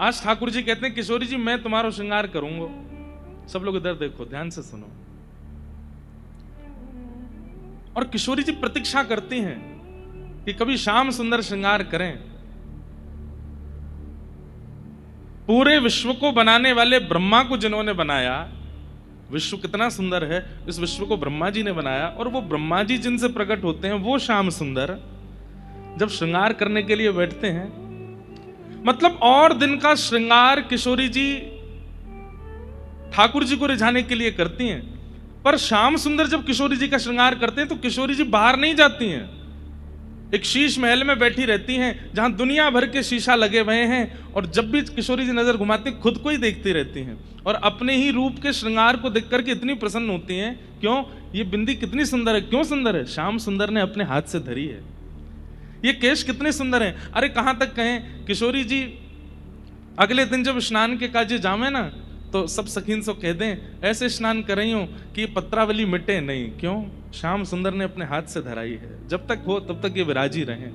आज ठाकुर जी कहते हैं किशोरी जी मैं तुम्हारा श्रृंगार करूंगा। सब लोग इधर देखो, ध्यान से सुनो। और किशोरी जी प्रतीक्षा करती हैं कि कभी श्याम सुंदर श्रृंगार करें। पूरे विश्व को बनाने वाले ब्रह्मा को जिन्होंने बनाया, विश्व कितना सुंदर है, इस विश्व को ब्रह्मा जी ने बनाया, और वो ब्रह्मा जी जिनसे प्रकट होते हैं वो श्याम सुंदर जब श्रृंगार करने के लिए बैठते हैं, मतलब और दिन का श्रृंगार किशोरी जी ठाकुर जी को रिझाने के लिए करती हैं। पर श्याम सुंदर जब किशोरी जी का श्रृंगार करते हैं तो किशोरी जी बाहर नहीं जाती हैं, एक शीश महल में बैठी रहती हैं जहां दुनिया भर के शीशा लगे हुए हैं, और जब भी किशोरी जी नजर घुमाती खुद को ही देखती रहती हैं और अपने ही रूप के श्रृंगार को देख करके इतनी प्रसन्न होती हैं। क्यों? ये बिंदी कितनी सुंदर है। क्यों सुंदर है? श्याम सुंदर ने अपने हाथ से धरी है। ये केश कितने सुंदर हैं। अरे कहां तक कहें, किशोरी जी अगले दिन जब स्नान के काजे जावे ना तो सब सखीन से कह दें ऐसे स्नान कर रही हूं कि पत्रावली मिटे नहीं। क्यों? श्याम सुंदर ने अपने हाथ से धराई है। जब तक हो तब तक ये विराजी रहे।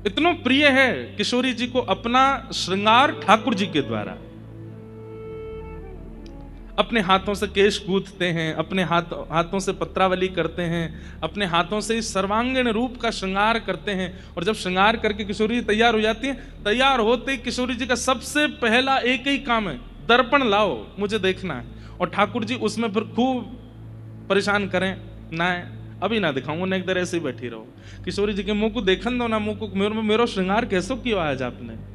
इतना प्रिय है किशोरी जी को अपना श्रृंगार ठाकुर जी के द्वारा। अपने हाथों से केश गूंथते हैं, अपने हाथों से पत्रावली करते हैं, अपने हाथों से इस सर्वांगीण रूप का श्रृंगार करते हैं। और जब श्रृंगार करके किशोरी जी तैयार हो जाती हैं, तैयार होते ही किशोरी जी का सबसे पहला एक ही काम है, दर्पण लाओ मुझे देखना है। और ठाकुर जी उसमें फिर खूब परेशान करें, ना अभी ना दिखाऊंगा, ना एक देर ऐसे ही बैठी रहो। किशोरी जी के मुंह को देखन दो ना, मुंह को मेरो श्रृंगार कैसो किया आज आपने।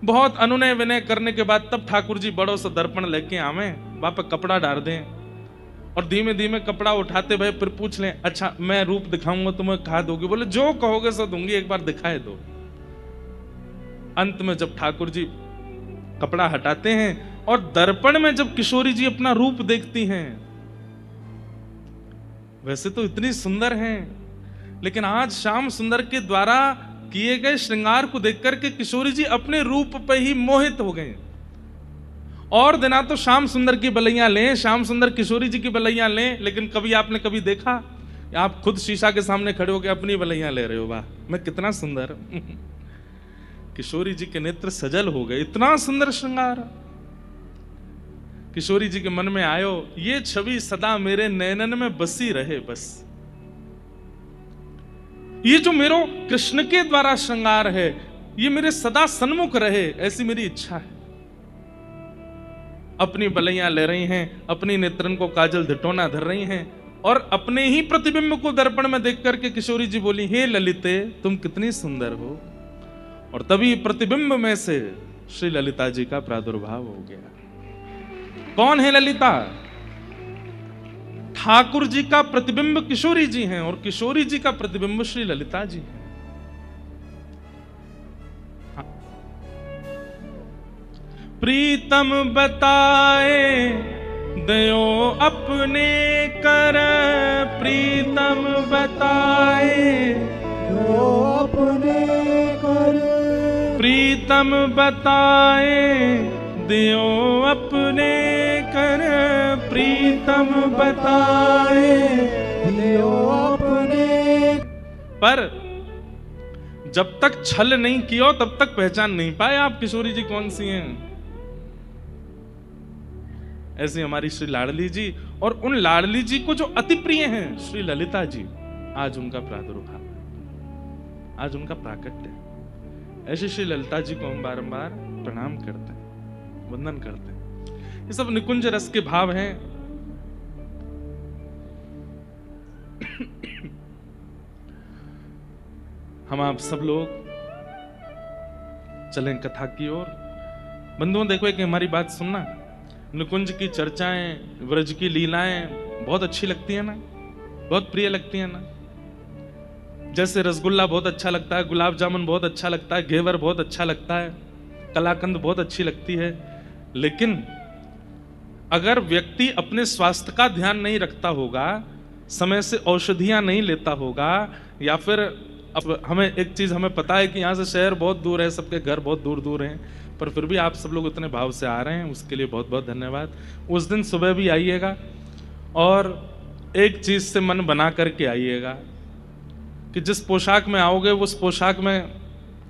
बहुत अनुनय विनय करने के बाद तब ठाकुर जी बड़ों से दर्पण लेके आवे, वहां पर कपड़ा डाल दें और धीमे धीमे कपड़ा उठाते भय फिर पूछ लें, अच्छा मैं रूप दिखाऊंगा तुम्हें कहा दोगे? बोले जो कहोगे सो दूंगी, एक बार दिखाए दो। अंत में जब ठाकुर जी कपड़ा हटाते हैं और दर्पण में जब किशोरी जी अपना रूप देखती हैं, वैसे तो इतनी सुंदर हैं, लेकिन आज श्याम सुंदर के द्वारा किए गए श्रृंगार को देखकर के किशोरी जी अपने रूप पर ही मोहित हो गए। और दिना तो श्याम सुंदर की बलैया लें, श्याम सुंदर किशोरी जी की बलैया लें, लेकिन कभी आपने कभी देखा आप खुद शीशा के सामने खड़े होकर अपनी बलैया ले रहे हो, वाह मैं कितना सुंदर। किशोरी जी के नेत्र सजल हो गए, इतना सुंदर श्रृंगार। किशोरी जी के मन में आयो, ये छवि सदा मेरे नयनन में बसी रहे बस। ये जो मेरो कृष्ण के द्वारा श्रृंगार है, ये मेरे सदा सन्मुख रहे, ऐसी मेरी इच्छा है। अपनी बलैया ले रही हैं, अपनी नेत्रन को काजल धिटोना धर रही हैं, और अपने ही प्रतिबिंब को दर्पण में देख करके किशोरी जी बोली, हे ललिते तुम कितनी सुंदर हो। और तभी प्रतिबिंब में से श्री ललिता जी का प्रादुर्भाव हो गया। कौन है ललिता? ठाकुर जी का प्रतिबिंब किशोरी जी हैं और किशोरी जी का प्रतिबिंब श्री ललिता जी हैं। हाँ। प्रीतम बताए दयो अपने कर, प्रीतम बताए दयो अपने कर, प्रीतम बताए दियो अपने कर, प्रीतम बताए दियो अपने। पर जब तक छल नहीं किया तब तक पहचान नहीं पाए आप किशोरी जी कौन सी हैं। ऐसी हमारी श्री लाडली जी, और उन लाडली जी को जो अति प्रिय हैं श्री ललिता जी, आज उनका प्रादुर्भाव, आज उनका प्राकट्य है। ऐसे श्री ललिता जी को हम बारंबार प्रणाम करते हैं, वंदन करते हैं। ये सब निकुंज रस के भाव हैं। हम आप सब लोग चलें कथा की ओर। बंधुओं देखो एक हमारी बात सुनना, निकुंज की चर्चाएं, व्रज की लीलाएं बहुत अच्छी लगती है ना, बहुत प्रिय लगती है ना। जैसे रसगुल्ला बहुत अच्छा लगता है, गुलाब जामुन बहुत अच्छा लगता है, घेवर बहुत अच्छा लगता है, कलाकंद बहुत अच्छी लगती है। लेकिन अगर व्यक्ति अपने स्वास्थ्य का ध्यान नहीं रखता होगा, समय से औषधियां नहीं लेता होगा, या फिर अब हमें एक चीज हमें पता है कि यहाँ से शहर बहुत दूर है, सबके घर बहुत दूर दूर हैं, पर फिर भी आप सब लोग इतने भाव से आ रहे हैं, उसके लिए बहुत बहुत धन्यवाद। उस दिन सुबह भी आइएगा और एक चीज से मन बना करके आइएगा कि जिस पोशाक में आओगे उस पोशाक में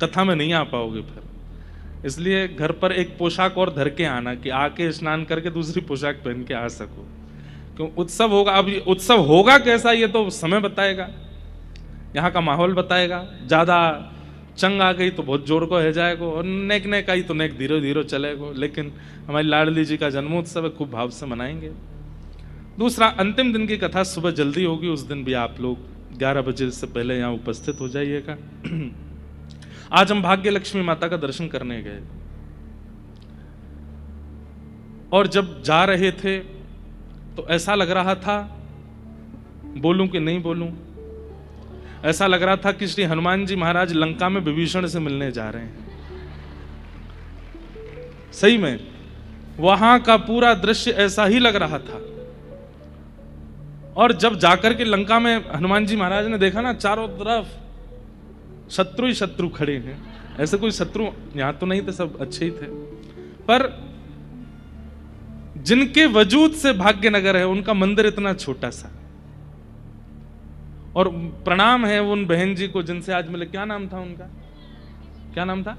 कथा में नहीं आ पाओगे फिर। इसलिए घर पर एक पोशाक और धर के आना कि आके स्नान करके दूसरी पोशाक पहन के आ सको, क्यों उत्सव होगा। अब ये उत्सव होगा कैसा ये तो समय बताएगा, यहाँ का माहौल बताएगा। ज्यादा चंग आ गई तो बहुत जोर को है जाएगा, और नेक नेक आई तो नेक धीरे धीरे चलेगा। लेकिन हमारी लाडली जी का जन्मोत्सव है, खूब भाव से मनाएंगे। दूसरा, अंतिम दिन की कथा सुबह जल्दी होगी, उस दिन भी आप लोग 11 बजे से पहले यहाँ उपस्थित हो जाइएगा। आज हम भाग्य लक्ष्मी माता का दर्शन करने गए, और जब जा रहे थे तो ऐसा लग रहा था, बोलूं कि नहीं बोलूं, ऐसा लग रहा था कि श्री हनुमान जी महाराज लंका में विभीषण से मिलने जा रहे हैं। सही में वहां का पूरा दृश्य ऐसा ही लग रहा था। और जब जाकर के लंका में हनुमान जी महाराज ने देखा ना, चारों तरफ शत्रु ही शत्रु खड़े हैं। ऐसे कोई शत्रु यहां तो नहीं थे, सब अच्छे ही थे, पर जिनके वजूद से भाग्यनगर है उनका मंदिर इतना छोटा सा। और प्रणाम है उन बहन जी को जिनसे आज मिले। क्या नाम था उनका, क्या नाम था?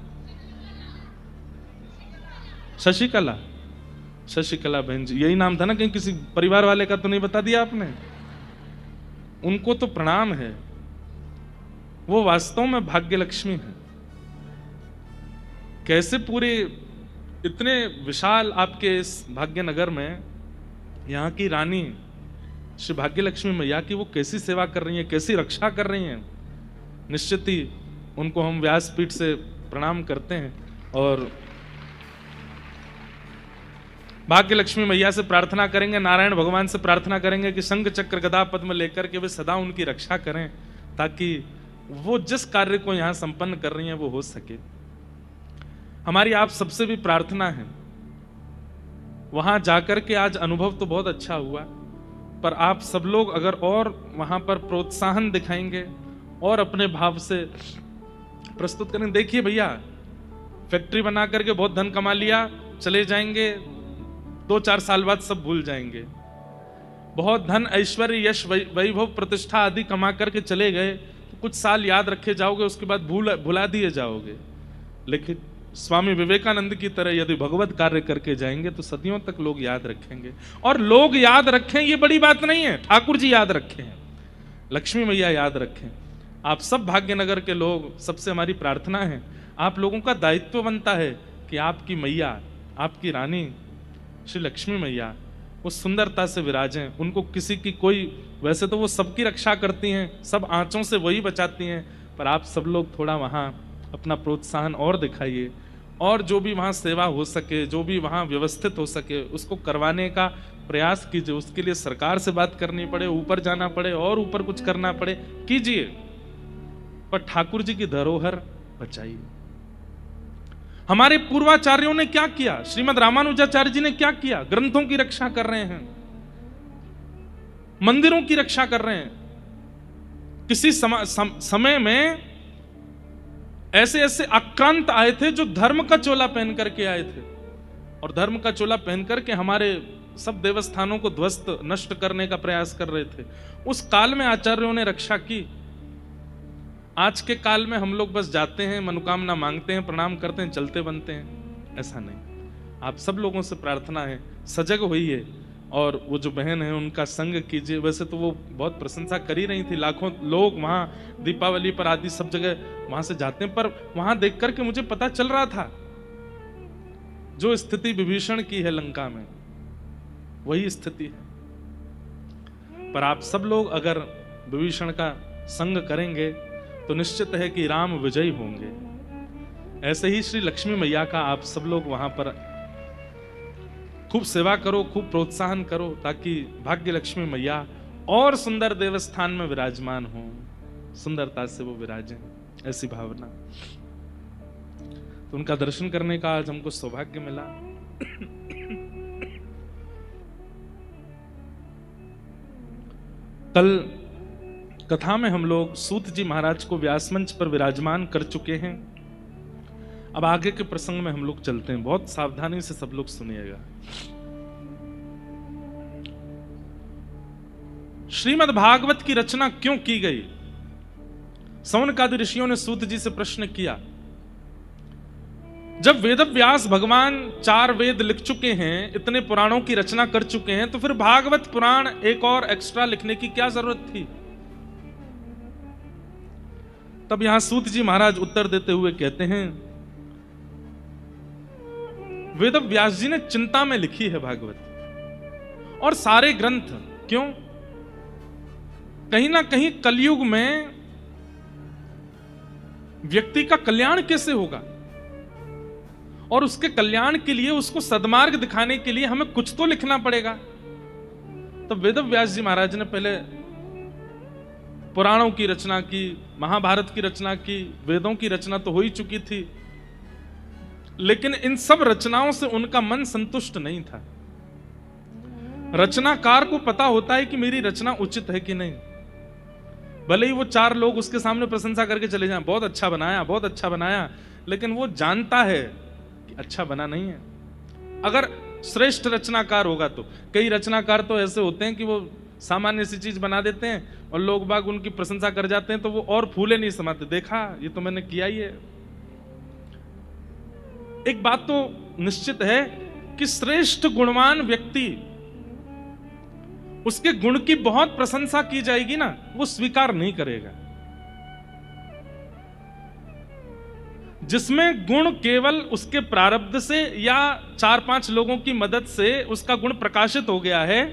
शशिकला, शशिकला बहन जी, यही नाम था ना? कहीं किसी परिवार वाले का तो नहीं बता दिया आपने? उनको तो प्रणाम है, वो वास्तव में भाग्य लक्ष्मी है। कैसे पूरे इतने विशाल आपके इस भाग्यनगर में यहाँ की रानी श्री भाग्य लक्ष्मी मैया की वो कैसी सेवा कर रही है, कैसी रक्षा कर रही हैं। निश्चित ही उनको हम व्यासपीठ से प्रणाम करते हैं और भाग्य लक्ष्मी मैया से प्रार्थना करेंगे, नारायण भगवान से प्रार्थना करेंगे कि शंख चक्र गदा पद्म लेकर के वे सदा उनकी रक्षा करें, ताकि वो जिस कार्य को यहां संपन्न कर रही हैं वो हो सके। हमारी आप सबसे भी प्रार्थना है, वहां जाकर के आज अनुभव तो बहुत अच्छा हुआ, पर आप सब लोग अगर और वहां पर प्रोत्साहन दिखाएंगे और अपने भाव से प्रस्तुत करेंगे। देखिए भैया, फैक्ट्री बना करके बहुत धन कमा लिया, चले जाएंगे, 2-4 साल बाद सब भूल जाएंगे। बहुत धन ऐश्वर्य यश वैभव प्रतिष्ठा आदि कमा करके चले गए तो कुछ साल याद रखे जाओगे, उसके बाद भुला दिए जाओगे। लेकिन स्वामी विवेकानंद की तरह यदि भगवत कार्य करके जाएंगे तो सदियों तक लोग याद रखेंगे। और लोग याद रखें ये बड़ी बात नहीं है, ठाकुर जी याद रखें, लक्ष्मी मैया याद रखें। आप सब भाग्यनगर के लोग, सबसे हमारी प्रार्थना है, आप लोगों का दायित्व बनता है कि आपकी मैया, आपकी रानी श्री लक्ष्मी मैया उस सुंदरता से विराजें। उनको किसी की कोई, वैसे तो वो सबकी रक्षा करती हैं, सब आंचों से वही बचाती हैं, पर आप सब लोग थोड़ा वहां अपना प्रोत्साहन और दिखाइए, और जो भी वहां सेवा हो सके, जो भी वहां व्यवस्थित हो सके उसको करवाने का प्रयास कीजिए। उसके लिए सरकार से बात करनी पड़े, ऊपर जाना पड़े और ऊपर कुछ करना पड़े, कीजिए, पर ठाकुर जी की धरोहर बचाइए। हमारे पूर्वाचार्यों ने क्या किया, श्रीमद रामानुजाचार्य जी ने क्या किया? ग्रंथों की रक्षा कर रहे हैं, मंदिरों की रक्षा कर रहे हैं। किसी समय में ऐसे ऐसे आक्रांत आए थे जो धर्म का चोला पहन करके आए थे, और धर्म का चोला पहन करके हमारे सब देवस्थानों को ध्वस्त नष्ट करने का प्रयास कर रहे थे। उस काल में आचार्यों ने रक्षा की। आज के काल में हम लोग बस जाते हैं, मनोकामना मांगते हैं, प्रणाम करते हैं, चलते बनते हैं, ऐसा नहीं। आप सब लोगों से प्रार्थना है, सजग होइए, और वो जो बहन है उनका संग कीजिए। वैसे तो वो बहुत प्रशंसा कर ही रही थी, लाखों लोग वहां दीपावली पर आदि सब जगह वहां से जाते हैं, पर वहां देख करके मुझे पता चल रहा था जो स्थिति विभीषण की है लंका में, वही स्थिति है। पर आप सब लोग अगर विभीषण का संग करेंगे तो निश्चित है कि राम विजयी होंगे। ऐसे ही श्री लक्ष्मी मैया का आप सब लोग वहां पर खूब सेवा करो, खूब प्रोत्साहन करो, ताकि भाग्य लक्ष्मी मैया और सुंदर देवस्थान में विराजमान हो, सुंदरता से वो विराजें, ऐसी भावना। तो उनका दर्शन करने का आज हमको सौभाग्य मिला। कल कथा में हम लोग सूत जी महाराज को व्यास मंच पर विराजमान कर चुके हैं। अब आगे के प्रसंग में हम लोग चलते हैं, बहुत सावधानी से सब लोग सुनिएगा। श्रीमद् भागवत की रचना क्यों की गई? सौनकादि ऋषियों ने सूत जी से प्रश्न किया जब वेदव्यास भगवान 4 वेद लिख चुके हैं, इतने पुराणों की रचना कर चुके हैं, तो फिर भागवत पुराण एक और एक्स्ट्रा लिखने की क्या जरूरत थी? तब यहां सूत जी महाराज उत्तर देते हुए कहते हैं, वेदव्यास जी ने चिंता में लिखी है भागवत और सारे ग्रंथ। क्यों? कहीं ना कहीं कलयुग में व्यक्ति का कल्याण कैसे होगा, और उसके कल्याण के लिए, उसको सद्मार्ग दिखाने के लिए हमें कुछ तो लिखना पड़ेगा। तब वेदव्यास जी महाराज ने पहले पुराणों की रचना की, महाभारत की रचना की, वेदों की रचना तो हो ही चुकी थी, लेकिन इन सब रचनाओं से उनका मन संतुष्ट नहीं था। रचनाकार को पता होता है कि मेरी रचना उचित है कि नहीं, भले ही वो 4 लोग उसके सामने प्रशंसा करके चले जाएं, बहुत अच्छा बनाया, बहुत अच्छा बनाया, लेकिन वो जानता है कि अच्छा बना नहीं है। अगर श्रेष्ठ रचनाकार होगा तो, कई रचनाकार तो ऐसे होते हैं कि वो सामान्य सी चीज बना देते हैं और लोग बाग उनकी प्रशंसा कर जाते हैं, तो वो और फूले नहीं समाते, देखा ये तो मैंने किया ही है। एक बात तो निश्चित है कि श्रेष्ठ गुणवान व्यक्ति, उसके गुण की बहुत प्रशंसा की जाएगी ना, वो स्वीकार नहीं करेगा। जिसमें गुण केवल उसके प्रारब्ध से या 4-5 लोगों की मदद से उसका गुण प्रकाशित हो गया है,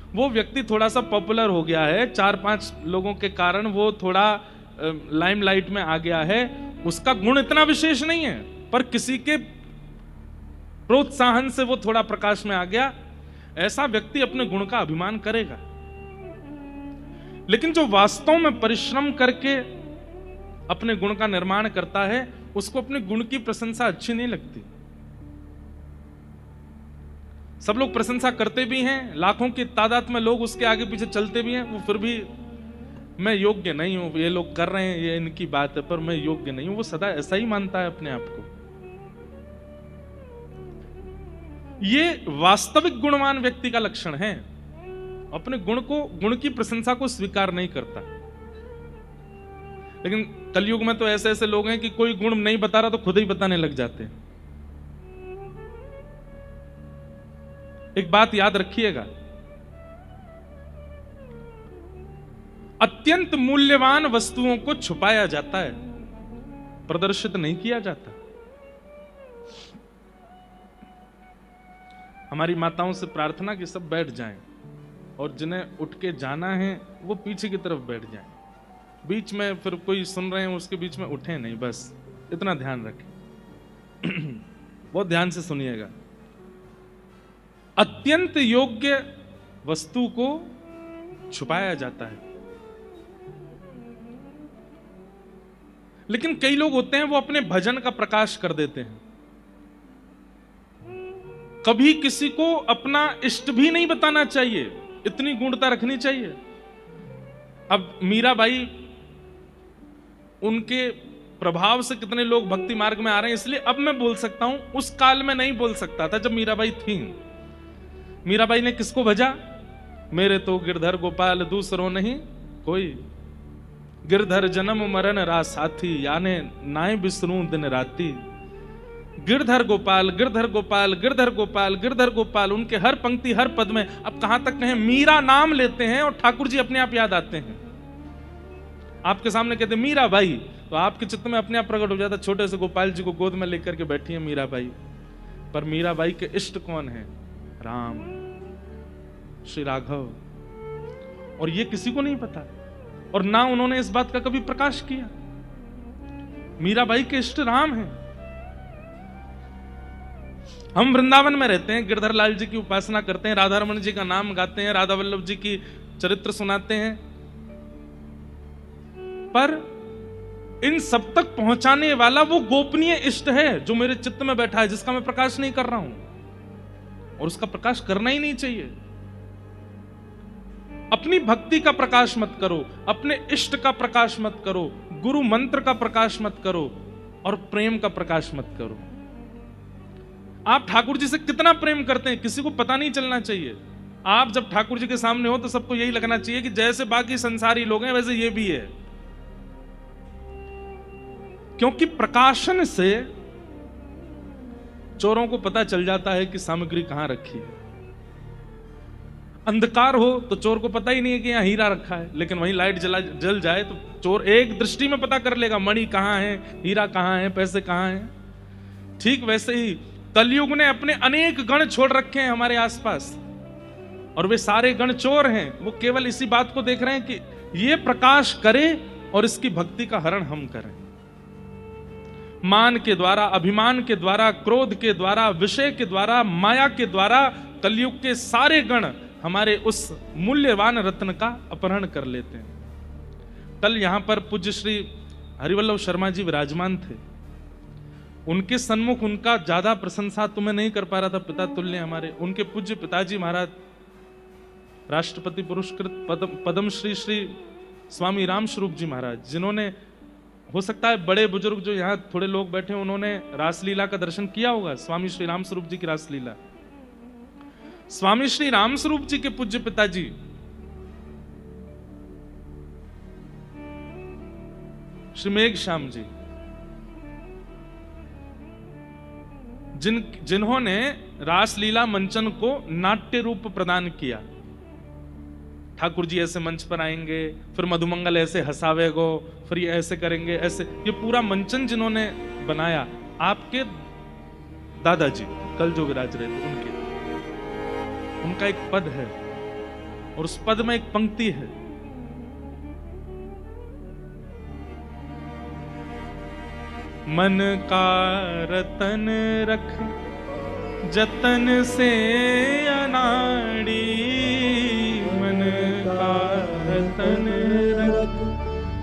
वो व्यक्ति थोड़ा सा पॉपुलर हो गया है, 4-5 लोगों के कारण वो थोड़ा लाइमलाइट में आ गया है, उसका गुण इतना विशेष नहीं है, पर किसी के प्रोत्साहन से वो थोड़ा प्रकाश में आ गया, ऐसा व्यक्ति अपने गुण का अभिमान करेगा। लेकिन जो वास्तव में परिश्रम करके अपने गुण का निर्माण करता है, उसको अपने गुण की प्रशंसा अच्छी नहीं लगती। सब लोग प्रशंसा करते भी हैं, लाखों की तादाद में लोग उसके आगे पीछे चलते भी हैं, वो फिर भी मैं योग्य नहीं हूं, ये लोग कर रहे हैं, ये इनकी बात है, पर मैं योग्य नहीं हूं। वो सदा ऐसा ही मानता है अपने आप को। ये वास्तविक गुणवान व्यक्ति का लक्षण है, अपने गुण की प्रशंसा को स्वीकार नहीं करता। लेकिन कलयुग में तो ऐसे ऐसे लोग हैं कि कोई गुण नहीं बता रहा तो खुद ही बताने लग जाते हैं। एक बात याद रखिएगा, अत्यंत मूल्यवान वस्तुओं को छुपाया जाता है, प्रदर्शित नहीं किया जाता। हमारी माताओं से प्रार्थना कि सब बैठ जाएं और जिन्हें उठ के जाना है वो पीछे की तरफ बैठ जाएं, बीच में फिर कोई सुन रहे हैं उसके बीच में उठे नहीं, बस इतना ध्यान रखें। बहुत ध्यान से सुनिएगा। अत्यंत योग्य वस्तु को छुपाया जाता है, लेकिन कई लोग होते हैं वो अपने भजन का प्रकाश कर देते हैं। कभी किसी को अपना इष्ट भी नहीं बताना चाहिए, इतनी गुणता रखनी चाहिए। अब मीराबाई, उनके प्रभाव से कितने लोग भक्ति मार्ग में आ रहे हैं, इसलिए अब मैं बोल सकता हूं, उस काल में नहीं बोल सकता था जब मीराबाई थी। मीराबाई ने किसको भजा? मेरे तो गिरधर गोपाल दूसरों नहीं कोई, गिरधर जन्म मरण रास साथी, याने नाय बिसरूं दिन राती। गिरधर गोपाल, गिरधर गोपाल, गिरधर गोपाल, गिरधर गोपाल, उनके हर पंक्ति हर पद में अब कहां तक कहें मीरा नाम लेते हैं और ठाकुर जी अपने आप याद आते हैं। आपके सामने कहते मीरा भाई, तो आपके चित्त में अपने आप प्रकट हो जाता, छोटे से गोपाल जी को गोद में लेकर के बैठी है मीरा बाई। पर मीरा बाई के इष्ट कौन है? राम, श्री राघव। और ये किसी को नहीं पता, और ना उन्होंने इस बात का कभी प्रकाश किया। मीराबाई के इष्ट राम हैं। हम वृंदावन में रहते हैं, गिरधर लाल जी की उपासना करते हैं, राधा रमन जी का नाम गाते हैं, राधा वल्लभ जी की चरित्र सुनाते हैं, पर इन सब तक पहुंचाने वाला वो गोपनीय इष्ट है जो मेरे चित्त में बैठा है, जिसका मैं प्रकाश नहीं कर रहा हूं, और उसका प्रकाश करना ही नहीं चाहिए। अपनी भक्ति का प्रकाश मत करो, अपने इष्ट का प्रकाश मत करो, गुरु मंत्र का प्रकाश मत करो, और प्रेम का प्रकाश मत करो। आप ठाकुर जी से कितना प्रेम करते हैं किसी को पता नहीं चलना चाहिए। आप जब ठाकुर जी के सामने हो तो सबको यही लगना चाहिए कि जैसे बाकी संसारी लोग हैं वैसे ये भी है, क्योंकि प्रकाशन से चोरों को पता चल जाता है कि सामग्री कहां रखी है। अंधकार हो तो चोर को पता ही नहीं है कि यहाँ हीरा रखा है, लेकिन वहीं लाइट जल जाए तो चोर एक दृष्टि में पता कर लेगा मणि कहां है, हीरा कहां है, पैसे कहां हैं। ठीक वैसे ही कलयुग ने अपने अनेक गण छोड़ रखे हैं हमारे आसपास, और वे सारे गण चोर हैं। वो केवल इसी बात को देख रहे हैं कि ये प्रकाश करे और इसकी भक्ति का हरण हम करें। मान के द्वारा, अभिमान के द्वारा, क्रोध के द्वारा, विषय के द्वारा, माया के द्वारा कलयुग के सारे गण हमारे उस मूल्यवान रत्न का अपहरण कर लेते हैं। कल यहां पर पूज्य श्री हरिवल्लभ शर्मा जी विराजमान थे। उनके सन्मुख उनका ज्यादा प्रशंसा तो मैं नहीं कर पा रहा था, पिता तुल्य हमारे उनके पूज्य पिताजी महाराज राष्ट्रपति पुरस्कृत पद्मश्री श्री स्वामी राम स्वरूप जी महाराज, जिन्होंने, हो सकता है बड़े बुजुर्ग जो यहाँ थोड़े लोग बैठे उन्होंने रासलीला का दर्शन किया होगा, स्वामी श्री राम स्वरूप जी की रासलीला। स्वामी श्री राम स्वरूप जी के पूज्य पिताजी श्री मेघ श्याम जी, जिन्होंने रासलीला मंचन को नाट्य रूप प्रदान किया। ठाकुर जी ऐसे मंच पर आएंगे, फिर मधुमंगल ऐसे हंसावेगो, फिर ये ऐसे करेंगे, ऐसे ये पूरा मंचन जिन्होंने बनाया, आपके दादाजी कल जो विराज रहे थे उनका एक पद है, और उस पद में एक पंक्ति है, मन का रतन रख जतन से अनाड़ी, मन का रतन रख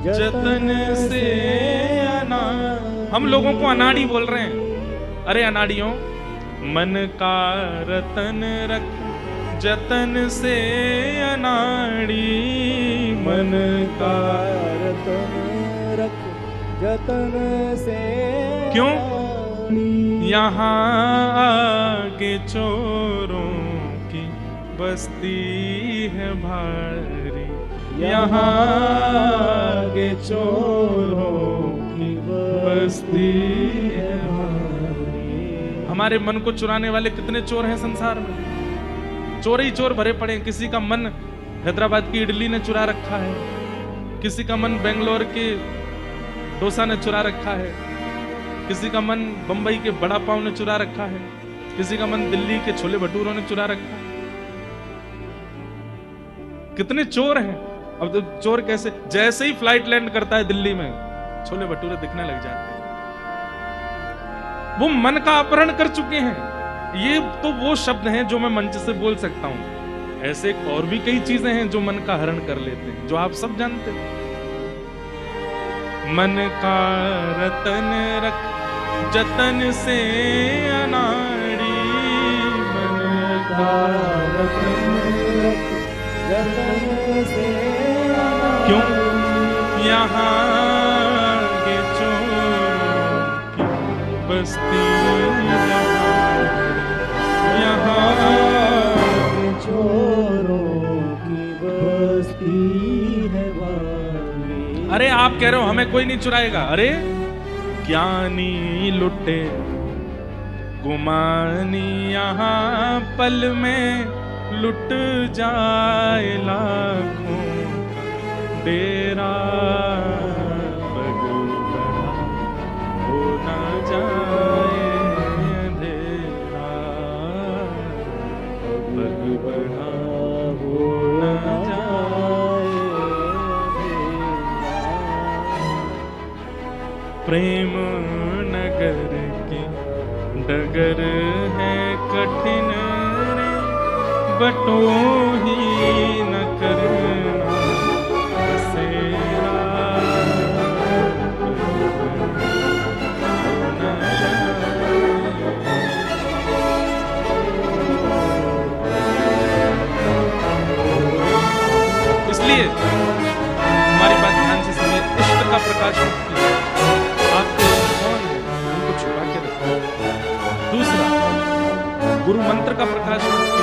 जतन से अनाड़ी। हम लोगों को अनाड़ी बोल रहे हैं, अरे अनाड़ियों, मन का रतन रख जतन से अनाड़ी, मन का रतन रख जतन से। क्यों? यहाँ आगे चोरों की बस्ती है भारी, यहाँ आगे चोरों की बस्ती है भारी। हमारे मन को चुराने वाले कितने चोर हैं संसार में, चोर ही चोर भरे पड़े हैं। किसी का मन हैदराबाद की इडली ने चुरा रखा है, किसी का मन बेंगलोर के डोसा ने चुरा रखा है, किसी का मन बंबई के बड़ा पाव ने चुरा रखा है, किसी का मन दिल्ली के छोले भटूरों ने चुरा रखा है। कितने चोर हैं। अब तो चोर कैसे, जैसे ही फ्लाइट लैंड करता है दिल्ली में छोले भटूरे दिखने लग जाते हैं। वो मन का अपहरण कर चुके हैं। ये तो वो शब्द हैं जो मैं मंच से बोल सकता हूं, ऐसे और भी कई चीजें हैं जो मन का हरण कर लेते हैं, जो आप सब जानते हैं। मन का रतन रख जतन से अनाड़ी, मन का रतन रख जतन से। क्यों? यहाँ के चोरों की बस्ती, यहाँ चोरों की बस्ती है वाली। अरे आप कह रहे हो हमें कोई नहीं चुराएगा, अरे ज्ञानी लुटे गुमानी यहाँ पल में लुट जाए लाखों डेरा, बगल बड़ा हो ना जाए अंधेरा, बगल बड़ा हो ना जाए अंधेरा। प्रेम नगर की डगर है कठिन रे, बटो ही न करना बसेरा, इसलिए हमारी बात ध्यान से सुनिए। इष्ट का प्रकाश आपके कौन है उनको छुपा के रखो। दूसरा, गुरु मंत्र का प्रकाश उसको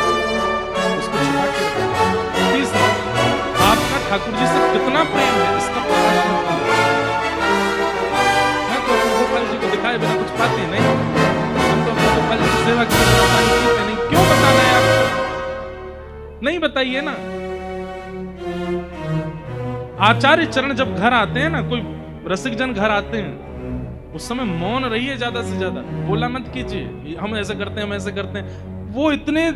छुपा के रखो। तीसरा, आपका ठाकुर जी से कितना प्रेम है इसका प्रकाश मत करो। मैं तो गोपाल जी को दिखाए बिना कुछ पाते नहीं, हम तो गोपाल सेवा की नहीं, क्यों बताना है आपको? नहीं बताइए ना। आचार्य चरण जब घर आते हैं ना, कोई रसिक जन घर आते हैं, उस समय मौन रहिए, ज्यादा से ज्यादा बोला मत कीजिए, हम ऐसे करते हैं, हम ऐसे करते हैं। वो इतने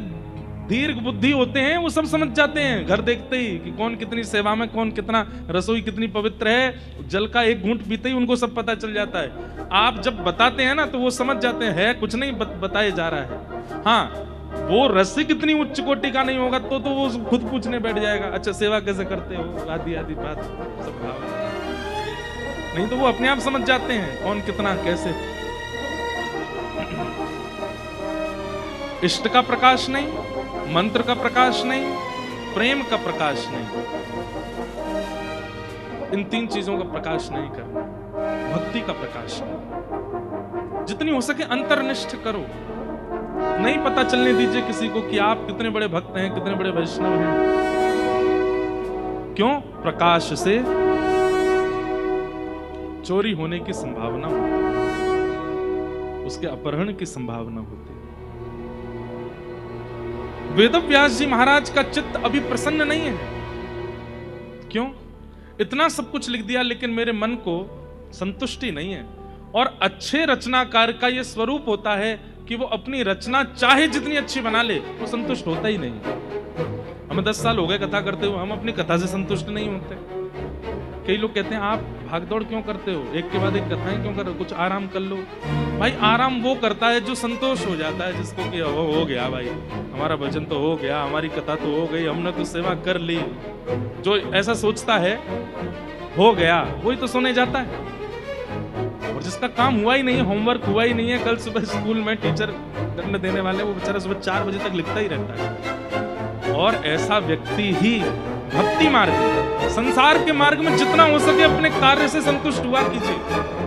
दीर्घ बुद्धि होते हैं, वो सब समझ जाते हैं घर देखते ही कि कौन कितनी सेवा में, कौन कितना, रसोई कितनी पवित्र है। जल का एक घूंट पीते ही उनको सब पता चल जाता है। आप जब बताते हैं ना तो वो समझ जाते हैं, है कुछ नहीं बताया जा रहा है। हाँ, वो रसिक इतनी उच्च कोटि का नहीं होगा तो वो खुद पूछने बैठ जाएगा, अच्छा सेवा कैसे करते हो, आदि आदि बात सब भाव। नहीं तो वो अपने आप समझ जाते हैं कौन कितना कैसे। इष्ट का प्रकाश नहीं, मंत्र का प्रकाश नहीं, प्रेम का प्रकाश नहीं, इन तीन चीजों का प्रकाश नहीं करना, भक्ति का प्रकाश नहीं। जितनी हो सके अंतर्निष्ठ करो, नहीं पता चलने दीजिए किसी को कि आप कितने बड़े भक्त हैं, कितने बड़े वैष्णव हैं। क्यों? प्रकाश से चोरी होने की संभावना होती है, उसके अपहरण की संभावना होती है। वेदव्यास जी महाराज का चित्त अभी प्रसन्न नहीं है। क्यों? इतना सब कुछ लिख दिया लेकिन मेरे मन को संतुष्टि नहीं है। और अच्छे रचनाकार का यह स्वरूप होता है कि वो अपनी रचना चाहे जितनी अच्छी बना ले, वो संतुष्ट होता ही नहीं। हमें 10 साल हो गए कथा करते हुए, हम अपनी कथा से संतुष्ट नहीं होते। कई लोग कहते हैं आप भागदौड़ क्यों करते हो, एक के बाद एक कथाएं क्यों कर रहे हो, कुछ आराम कर लो। भाई आराम वो करता है जो संतोष हो जाता है, जिसको कि हो गया भाई, हमारा भजन तो हो गया, हमारी कथा तो हो गई, हमने तो सेवा कर ली। जो ऐसा सोचता है हो गया, वही तो सोने जाता है। और जिसका काम हुआ ही नहीं है, होमवर्क हुआ ही नहीं है, कल सुबह स्कूल में टीचर दंड देने वाले, वो बेचारा सुबह 4 बजे तक लिखता ही रहता है। और ऐसा व्यक्ति ही भक्ति मार्ग, संसार के मार्ग में जितना हो सके अपने कार्य से संतुष्ट हुआ कीजिए।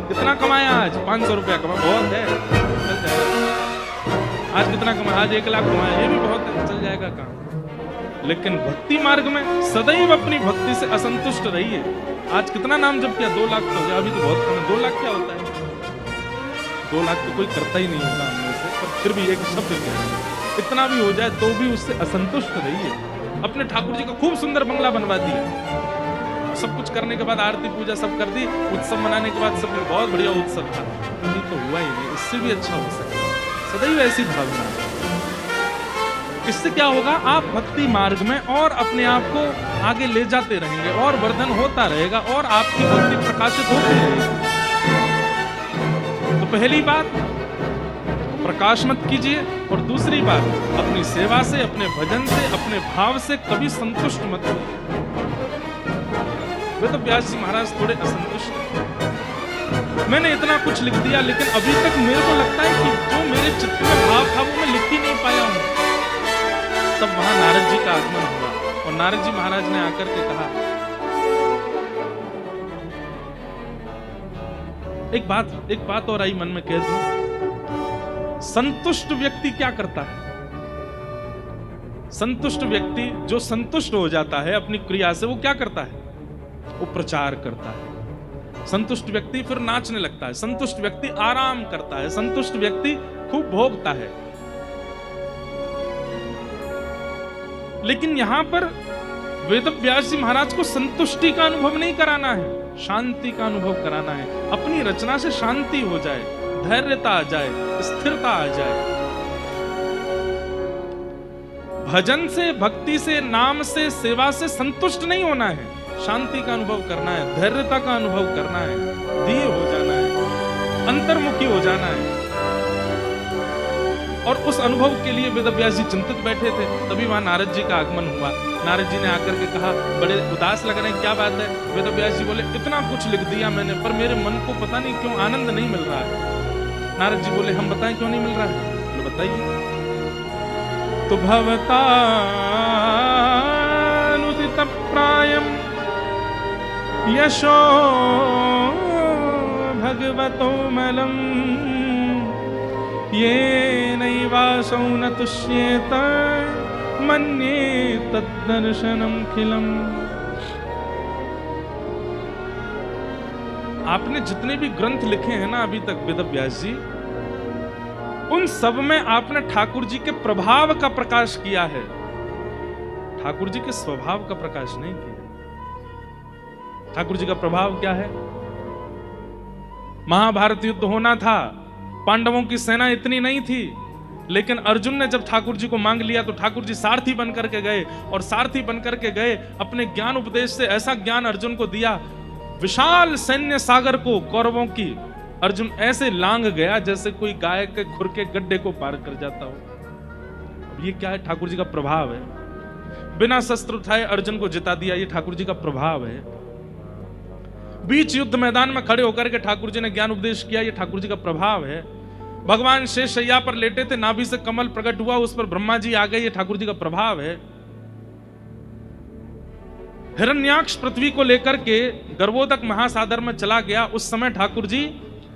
कितना कमाया आज? 500 रुपया कमा, बहुत है, चल जाएगा। आज कितना कमाया? आज 1 लाख कमाया, ये भी बहुत है, चल जाएगा काम। लेकिन भक्ति मार्ग में सदैव अपनी भक्ति से असंतुष्ट रहिए। आज कितना नाम जप किया? 2 लाख तो हो गया, अभी तो बहुत कम है। 2 लाख क्या होता है? 2 लाख तो कोई करता ही नहीं होगा हम में से, पर फिर भी एक शब्द क्या है, इतना भी हो जाए तो भी उससे असंतुष्ट रहिए। अपने ठाकुर जी का खूब सुंदर बंगला बनवा दिया, सब कुछ करने के बाद आरती पूजा सब कर दी, उत्सव मनाने के बाद सब बहुत बढ़िया उत्सव था, ये तो हुआ ही नहीं, इससे भी अच्छा हो सकता है। सदैव ऐसी भावना। इससे क्या होगा? आप भक्ति मार्ग में और अपने आप को आगे ले जाते रहेंगे और वर्धन होता रहेगा और आपकी भक्ति प्रकाशित होती रहेगी। तो पहली बात, प्रकाश मत कीजिए, और दूसरी बात, अपनी सेवा से, अपने भजन से, अपने भाव से कभी संतुष्ट मत होइए। वे तो व्यास जी महाराज थोड़े असंतुष्ट हैं। मैंने इतना कुछ लिख दिया लेकिन अभी तक मेरे को लगता है कि जो मेरे चित्त में भाव था वो मैं लिख ही नहीं पाया हूं। तब वहां नारद जी का आगमन हुआ और नारद जी महाराज ने आकर के कहा, एक बात और आई मन में कह दूं। संतुष्ट व्यक्ति क्या करता है? संतुष्ट व्यक्ति जो संतुष्ट हो जाता है अपनी क्रिया से, वो क्या करता है? वो प्रचार करता है। संतुष्ट व्यक्ति फिर नाचने लगता है, संतुष्ट व्यक्ति आराम करता है, संतुष्ट व्यक्ति खूब भोगता है। लेकिन यहां पर वेदव्यास जी महाराज को संतुष्टि का अनुभव नहीं कराना है, शांति का अनुभव कराना है। अपनी रचना से शांति हो जाए, धैर्यता आ जाए, स्थिरता आ जाए। भजन से, भक्ति से, नाम से, सेवा से संतुष्ट नहीं होना है, शांति का अनुभव करना है, धैर्यता का अनुभव करना है, धीर हो जाना है, अंतर्मुखी हो जाना है। और उस अनुभव के लिए वेदव्यास जी चिंतित बैठे थे। तभी वहां नारद जी का आगमन हुआ। नारद जी ने आकर के कहा, बड़े उदास लग रहे हैं, क्या बात है? वेदव्यास जी बोले, इतना कुछ लिख दिया मैंने, पर मेरे मन को पता नहीं क्यों आनंद नहीं मिल रहा है। नारद जी बोले, हम बताएं क्यों नहीं मिल रहा है? बोले, बताइए। तो भवता अनुदित प्रायम यशो भगवतो मलम ये नैवासौ न तुष्येत मन्ये तद्दर्शनम खिलम। आपने जितने भी ग्रंथ लिखे हैं ना अभी तक वेदव्यास जी, उन सब में आपने ठाकुर जी के प्रभाव का प्रकाश किया है, ठाकुर जी के स्वभाव का प्रकाश नहीं किया। ठाकुर जी का प्रभाव क्या है? महाभारत युद्ध होना था, पांडवों की सेना इतनी नहीं थी, लेकिन अर्जुन ने जब ठाकुर जी को मांग लिया तो ठाकुर जी सारथी बन करके गए, और सारथी बन करके गए, अपने ज्ञान उपदेश से ऐसा ज्ञान अर्जुन को दिया, विशाल सैन्य सागर को कौरवों की अर्जुन ऐसे लांग गया जैसे कोई गाय के खुर के गड्ढे को पार कर जाता हो। अब ये क्या है? ठाकुर जी का प्रभाव है। बिना शस्त्र उठाए अर्जुन को जिता दिया, ये ठाकुर जी का प्रभाव है। बीच युद्ध मैदान में खड़े होकर के ठाकुर जी ने ज्ञान उपदेश किया, ये ठाकुर जी का प्रभाव है। भगवान शेष शैया पर लेटे थे, नाभि से कमल प्रकट हुआ, उस पर ब्रह्मा जी आ गए, ये ठाकुर जी का प्रभाव है। हिरण्याक्ष पृथ्वी को लेकर के गर्भोदक महासागर में चला गया, उस समय ठाकुर जी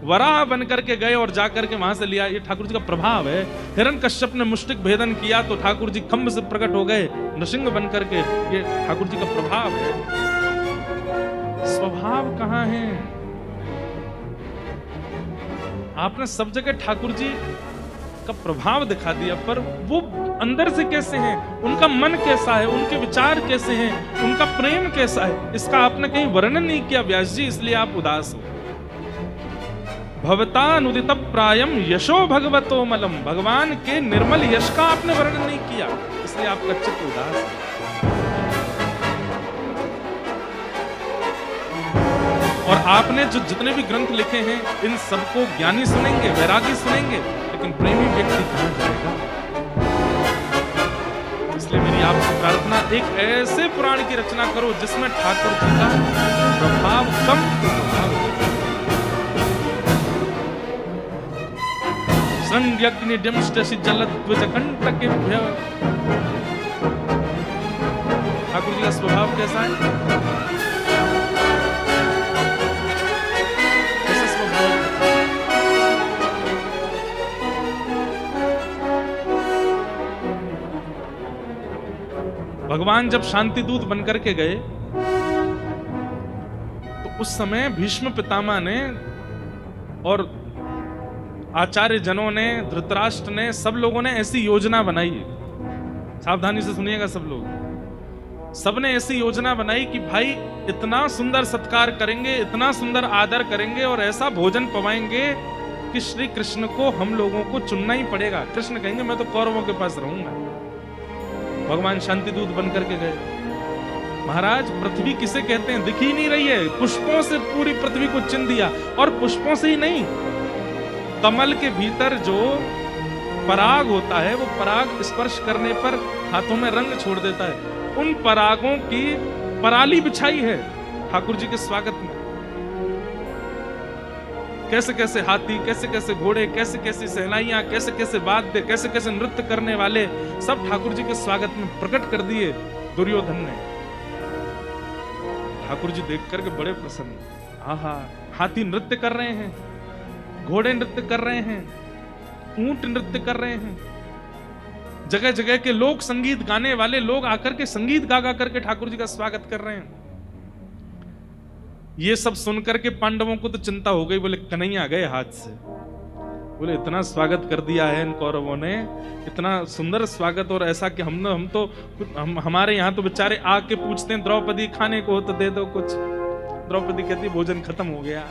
वराह बन करके गए और जाकर के वहां से लिया, ये ठाकुर जी का प्रभाव है। हिरण्यकश्यप ने मुष्टिक भेदन किया तो ठाकुर जी खंभ से प्रकट हो गए नृसिंह बन करके, ये ठाकुर जी का प्रभाव है। स्वभाव कहां है? आपने सब जगह ठाकुर जी का प्रभाव दिखा दिया, पर वो अंदर से कैसे हैं, उनका मन कैसा है, उनके विचार कैसे हैं, उनका प्रेम कैसा है, इसका आपने कहीं वर्णन नहीं किया व्यास जी, इसलिए आप उदास हो। भवतानुदित प्रायम यशो भगवतो मलम, भगवान के निर्मल यश का आपने वर्णन नहीं किया, इसलिए आपका चित्त उदास है। और आपने जो जितने भी ग्रंथ लिखे हैं, इन सबको ज्ञानी सुनेंगे, वैरागी सुनेंगे, लेकिन प्रेमी व्यक्ति कहां जाएगा? इसलिए मेरी आपसे प्रार्थना, एक ऐसे पुराण की रचना करो जिसमें ठाकुर जी का प्रभाव कम प्रभाव हो। संज्ञग्निडिंष्टसि जलद्विजकंटकेभ्य, ठाकुर जी का स्वभाव कैसा है? भगवान जब शांति दूत बनकर के गए तो उस समय भीष्म पितामह ने और आचार्य जनों ने, धृतराष्ट्र ने, सब लोगों ने ऐसी योजना बनाई, सावधानी से सुनिएगा सब लोग, सबने ऐसी योजना बनाई कि भाई इतना सुंदर सत्कार करेंगे, इतना सुंदर आदर करेंगे और ऐसा भोजन पवाएंगे कि श्री कृष्ण को हम लोगों को चुनना ही पड़ेगा। कृष्ण कहेंगे मैं तो कौरवों के पास रहूंगा। भगवान शांति दूत बन करके गए। महाराज पृथ्वी किसे कहते हैं? दिख ही नहीं रही है, पुष्पों से पूरी पृथ्वी को चिन्ह दिया, और पुष्पों से ही नहीं, कमल के भीतर जो पराग होता है, वो पराग स्पर्श करने पर हाथों में रंग छोड़ देता है, उन परागों की पराली बिछाई है ठाकुर जी के स्वागत में। कैसे कैसे हाथी, कैसे कैसे घोड़े, कैसे कैसे सहनाइयां, कैसे कैसे वाद्य, कैसे कैसे नृत्य करने वाले, सब ठाकुर जी के स्वागत में प्रकट कर दिए दुर्योधन ने। ठाकुर जी देख करके बड़े प्रसन्न, आहा, हाथी नृत्य कर रहे हैं, घोड़े नृत्य कर रहे हैं, ऊंट नृत्य कर रहे हैं, जगह जगह के लोक संगीत गाने वाले लोग आकर के संगीत गा गा करके ठाकुर जी का स्वागत कर रहे हैं। ये सब सुनकर के पांडवों को तो चिंता हो गई, बोले कन्हैया गए हाथ से, बोले इतना स्वागत कर दिया है इन कौरवों ने, इतना सुंदर स्वागत, और ऐसा कि हमारे यहाँ तो बेचारे आके पूछते हैं द्रौपदी खाने को हो तो दे दो कुछ, द्रौपदी कहती भोजन खत्म हो गया,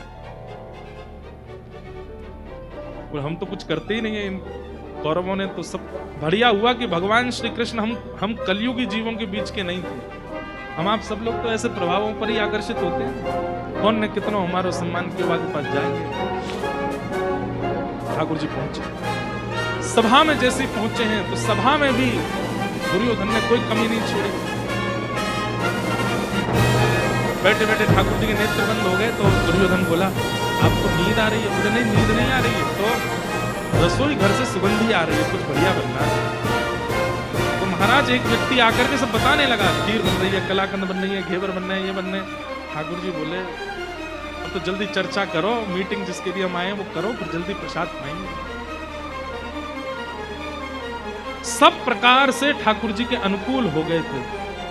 और हम तो कुछ करते ही नहीं है। इन कौरवों ने तो सब, बढ़िया हुआ कि भगवान श्री कृष्ण हम कलयुगी जीवों के बीच के नहीं थे, हम आप सब लोग तो ऐसे प्रभावों पर ही आकर्षित होते हैं, कौन ने कितना हमारा सम्मान के बाद पास जाएंगे। ठाकुर जी पहुंचे, सभा में जैसे पहुंचे हैं तो सभा में भी दुर्योधन ने कोई कमी नहीं छोड़ी। बैठे बैठे ठाकुर जी के नेत्र बंद हो गए तो दुर्योधन बोला आपको नींद आ रही है? मुझे नहीं, नींद नहीं आ रही है, तो रसोई घर से सुगंधी आ रही है, कुछ बढ़िया बनना है। तो महाराज एक व्यक्ति आकर के सब बताने लगा, खीर बन रही है, कलाकंद बन रही है, घेवर बन रहे हैं, ये बनने। ठाकुर जी बोले अब तो जल्दी चर्चा करो, मीटिंग जिसके लिए हम आए वो करो, फिर जल्दी प्रसाद खाएंगे। सब प्रकार से ठाकुर जी के अनुकूल हो गए थे।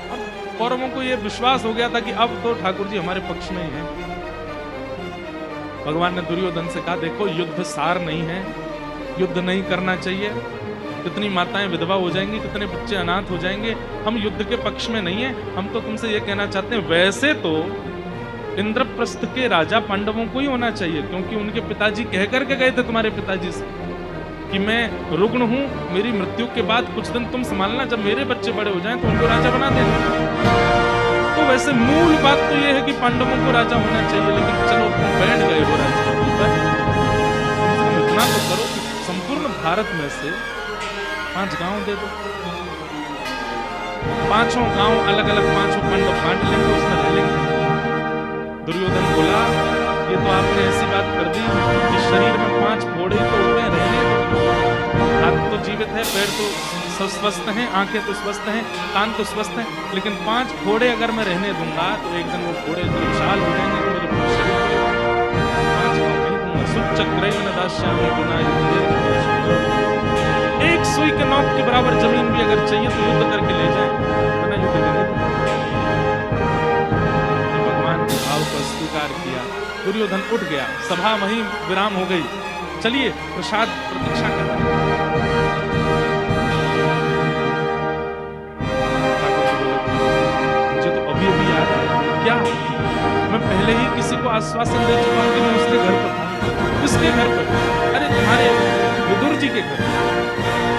अब कौरवों को यह विश्वास हो गया था कि अब तो ठाकुर जी हमारे पक्ष में ही हैं। भगवान ने दुर्योधन से कहा देखो युद्ध सार नहीं है, युद्ध नहीं करना चाहिए, कितनी माताएं विधवा हो जाएंगी, कितने बच्चे अनाथ हो जाएंगे। हम युद्ध के पक्ष में नहीं है। हम तो तुमसे यह कहना चाहते हैं, वैसे तो इंद्रप्रस्थ के राजा पांडवों को ही होना चाहिए, क्योंकि उनके पिताजी कह करके गए थे तुम्हारे पिताजी से कि मैं रुग्ण हूं, मेरी मृत्यु के बाद कुछ दिन तुम संभालना, जब मेरे बच्चे बड़े हो जाएं तो उनको राजा बना देना। तो वैसे मूल बात तो यह है कि पांडवों को राजा होना चाहिए, लेकिन चलो तुम बैठ गए हो राजा पर, इतना तो करो कि संपूर्ण भारत में से 5 गांव दे दो, 5 गांव अलग अलग 5 पांडव बांट लेंगे, उसमें रह लेंगे। दुर्योधन बोला ये तो आपने ऐसी बात कर दी कि शरीर में 5 फोड़े तो उठे रहने दो, हाथ तो जीवित है, पैर तो स्वस्थ हैं, आंखें तो स्वस्थ हैं, कान तो स्वस्थ हैं, लेकिन 5 फोड़े अगर मैं रहने दूंगा तो एक दिन वो फोड़े तो विशाल हो जाएंगे, तो मेरे पूरे शरीर को 5 गांव नहीं दूंगा। सुचक्र दास्यामि गुना एक सुई के नोक के बराबर जमीन भी अगर चाहिए तो युद्ध करके ले जाए, वरना युद्ध करें। तो भगवान के भाव को स्वीकार किया, दुर्योधन उठ गया, सभा वहीं विराम हो गई। चलिए प्रसाद प्रतीक्षा करते हैं। मुझे तो अभी अभी याद आया, क्या मैं पहले ही किसी को आश्वासन दे चुका हूं कि मैं उसके घर पर था। किसके घर पर? अरे तुम्हारे विदुर जी के घर।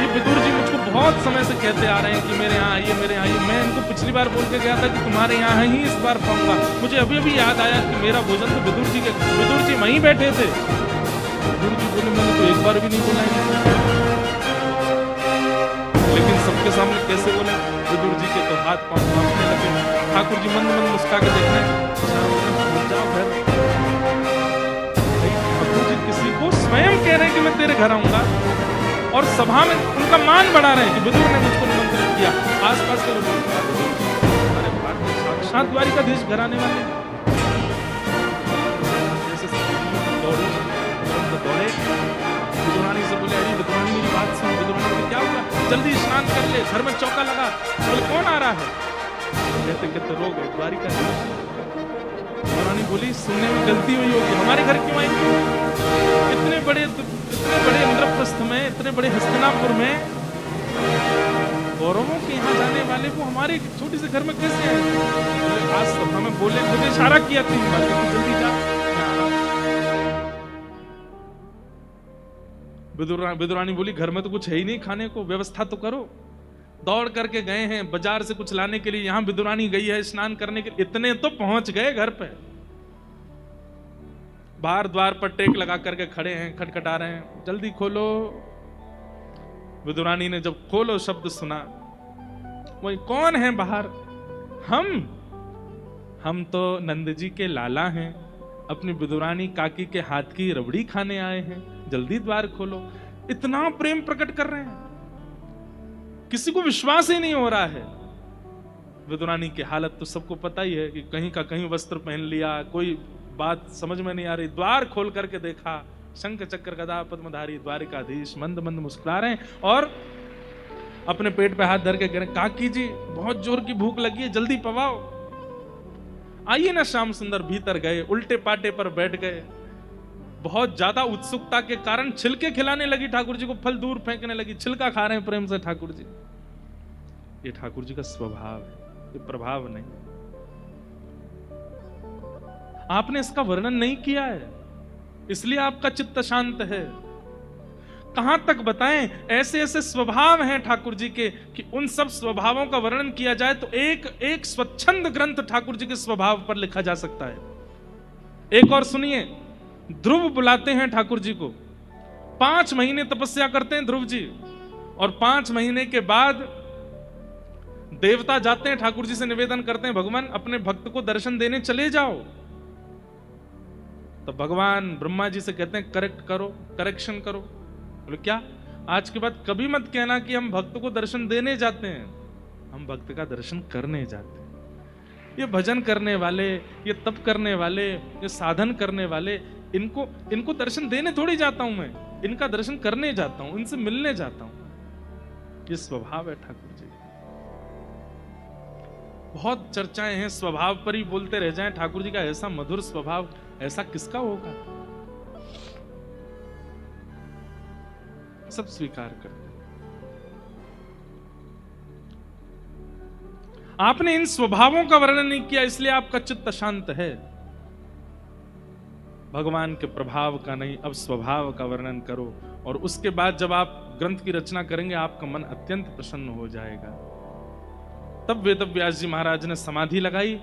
ये विदुर जी मुझको बहुत समय से कहते आ रहे हैं कि मेरे यहाँ आइए, मेरे यहाँ आइए। मैं इनको पिछली बार बोल के गया था कि तुम्हारे यहाँ ही इस बार पाऊंगा। मुझे अभी अभी याद आया कि मेरा भोजन तो विदुर जी के, विदुर जी वहीं बैठे थे। विदुर जी बोले मैंने तो एक बार भी नहीं बोला, लेकिन सबके सामने कैसे बोले? विदुर जी के तो हाथ पांव कांपने लगे। ठाकुर जी मंद मंद मुस्का के देख रहे हैं, जाओ घर। ठाकुर जी किसी को स्वयं कह रहे हैं कि मैं तेरे घर आऊंगा, और सभा में उनका मान बढ़ा रहे हैं कि विदुर ने मुझको निमंत्रित किया। आसपास के लोग अरे बात साक्षात द्वारिकाधीश घर आने वाले जैसे दौड़े विदुरानी से बोले, अरे विदुरानी मेरी बात सुन। विदुरानी बोले क्या हुआ? जल्दी स्नान कर ले, घर में चौका लगा। बोले कौन आ रहा है? कहते कहते रो गए द्वारिकाधीश। विदुरानी बोली सुनने में गलती हुई होगी, हमारे घर क्यों आएंगे? इतने बड़े इंद्रप्रस्थ में, इतने बड़े हस्तिनापुर में कौरवों के यहाँ जाने वाले वो हमारे छोटे से घर में कैसे आए? आज सभा में बोले, मुझे इशारा किया 3 बार कि जल्दी जा। विदुरानी बोली घर में तो कुछ है ही नहीं खाने को, व्यवस्था तो करो। दौड़ करके गए हैं बाजार से कुछ लाने के लिए, यहां विदुरानी गई है स्नान करने के लिए। इतने तो पहुंच गए घर पे, बाहर द्वार पर टेक लगा करके खड़े हैं, खटखटा रहे हैं, जल्दी खोलो। विदुरानी ने जब खोलो शब्द सुना, वही कौन है बाहर? हम तो नंद जी के लाला हैं, अपनी विदुरानी काकी के हाथ की रबड़ी खाने आए हैं, जल्दी द्वार खोलो। इतना प्रेम प्रकट कर रहे हैं, किसी को विश्वास ही नहीं हो रहा है। विदुरानी की हालत तो सबको पता ही है कि कहीं का कहीं वस्त्र पहन लिया, कोई बात समझ में नहीं आ रही। द्वार खोल करके देखा, शंख चक्र गदा पद्मधारी द्वारिकाधीश मंद मंद मुस्कुरा रहे हैं और अपने पेट पे हाथ धर के कह रहे हैं, काकी जी बहुत जोर की भूख लगी है, जल्दी पवाओ। आइए ना। श्याम सुंदर भीतर गए, उल्टे पाटे पर बैठ गए। बहुत ज्यादा उत्सुकता के कारण छिलके खिलाने लगी ठाकुर जी को, फल दूर फेंकने लगी, छिलका खा रहे हैं प्रेम से ठाकुर जी। ये ठाकुर जी का स्वभाव है, ये प्रभाव नहीं। आपने इसका वर्णन नहीं किया है, इसलिए आपका चित्त शांत है। कहां तक बताएं? ऐसे ऐसे स्वभाव हैं ठाकुर जी के कि उन सब स्वभावों का वर्णन किया जाए तो एक स्वच्छंद ग्रंथ ठाकुर जी के स्वभाव पर लिखा जा सकता है। एक और सुनिए, ध्रुव बुलाते हैं ठाकुर जी को, 5 महीने तपस्या करते हैं ध्रुव जी, और 5 महीने के बाद देवता जाते हैं ठाकुर जी से निवेदन करते हैं, भगवान अपने भक्त को दर्शन देने चले जाओ। तो भगवान ब्रह्मा जी से कहते हैं करेक्ट करो, करेक्शन करो। बोले क्या? आज के बाद कभी मत कहना कि हम भक्त को दर्शन देने जाते हैं, हम भक्त का दर्शन करने जाते हैं। ये भजन करने वाले, ये तप करने वाले, ये साधन करने वाले, इनको दर्शन देने थोड़ी जाता हूं मैं, इनका दर्शन करने जाता हूं, इनसे मिलने जाता हूं। ये स्वभाव है ठाकुर जी। बहुत चर्चाएं हैं, स्वभाव पर ही बोलते रह जाएं। ठाकुर जी का ऐसा मधुर स्वभाव ऐसा किसका होगा? सब स्वीकार करते हैं। आपने इन स्वभावों का वर्णन नहीं किया, इसलिए आपका चित्त शांत है। भगवान के प्रभाव का नहीं, अब स्वभाव का वर्णन करो, और उसके बाद जब आप ग्रंथ की रचना करेंगे आपका मन अत्यंत प्रसन्न हो जाएगा। तब वेदव्यास जी महाराज ने समाधि लगाई,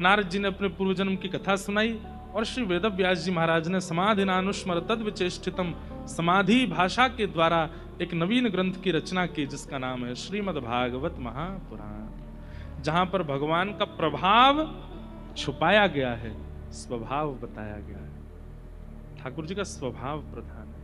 नारद जी ने अपने पूर्व जन्म की कथा सुनाई, और श्री वेदव्यास जी महाराज ने समाधिनानुस्मर तद विचेष्टितम समाधि भाषा के द्वारा एक नवीन ग्रंथ की रचना की, जिसका नाम है श्रीमद् भागवत महापुराण, जहां पर भगवान का प्रभाव छुपाया गया है, स्वभाव बताया गया है। ठाकुर जी का स्वभाव प्रधान है।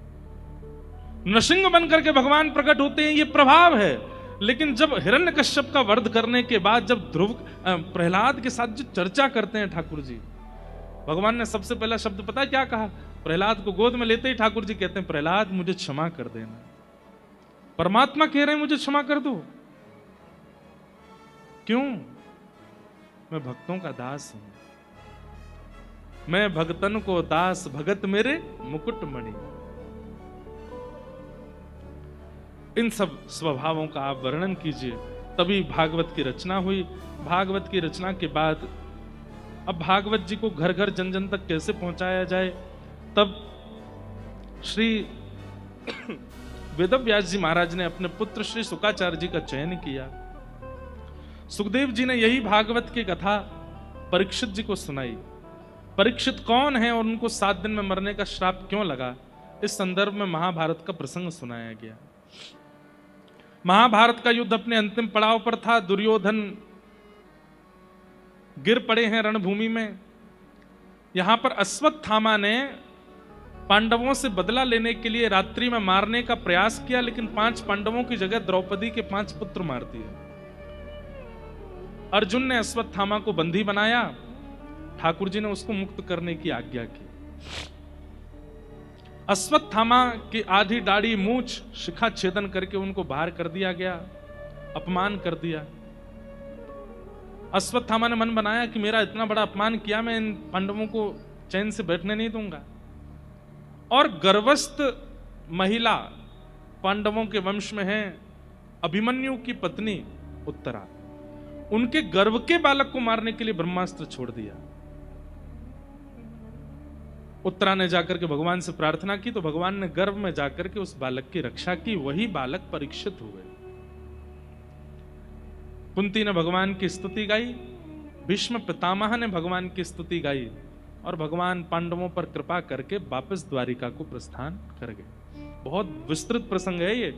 नृसिंह बन करके भगवान प्रकट होते हैं, ये प्रभाव है। लेकिन जब हिरण्यकश्यप का वध करने के बाद जब ध्रुव प्रहलाद के साथ जो चर्चा करते हैं ठाकुर जी, भगवान ने सबसे पहला शब्द पता है क्या कहा? प्रहलाद को गोद में लेते ही ठाकुर जी कहते हैं, प्रहलाद मुझे क्षमा कर देना। परमात्मा कह रहे हैं मुझे क्षमा कर दो। क्यों? मैं भक्तों का दास हूं, मैं भगतन को दास, भगत मेरे मुकुट मणि। इन सब स्वभावों का आप वर्णन कीजिए, तभी भागवत की रचना हुई। भागवत की रचना के बाद अब भागवत जी को घर घर जन जन तक कैसे पहुंचाया जाए, तब श्री वेदव्यास जी महाराज ने अपने पुत्र श्री शुकाचार्य जी का चयन किया। सुखदेव जी ने यही भागवत की कथा परीक्षित जी को सुनाई। परीक्षित कौन है और उनको 7 दिन में मरने का श्राप क्यों लगा, इस संदर्भ में महाभारत का प्रसंग सुनाया गया। महाभारत का युद्ध अपने अंतिम पड़ाव पर था। दुर्योधन गिर पड़े हैं रणभूमि में। यहां पर अश्वत्थामा ने पांडवों से बदला लेने के लिए रात्रि में मारने का प्रयास किया, लेकिन 5 पांडवों की जगह द्रौपदी के 5 पुत्र मार दिए। अर्जुन ने अश्वत्थामा को बंदी बनाया, ठाकुर जी ने उसको मुक्त करने की आज्ञा की। अश्वत्थामा की आधी दाढ़ी मूंछ शिखा छेदन करके उनको बाहर कर दिया गया, अपमान कर दिया। अश्वत्थामा ने मन बनाया कि मेरा इतना बड़ा अपमान किया, मैं इन पांडवों को चैन से बैठने नहीं दूंगा। और गर्भस्थ महिला पांडवों के वंश में है, अभिमन्यु की पत्नी उत्तरा, उनके गर्भ के बालक को मारने के लिए ब्रह्मास्त्र छोड़ दिया। उत्तरा ने जाकर के भगवान से प्रार्थना की, तो भगवान ने गर्भ में जाकर के उस बालक की रक्षा की। वही बालक परीक्षित हुए। कुंती ने भगवान की स्तुति गाई, भीष्म पितामह ने भगवान की स्तुति गाई, और भगवान पांडवों पर कृपा करके वापस द्वारिका को प्रस्थान कर गए। बहुत विस्तृत प्रसंग है ये,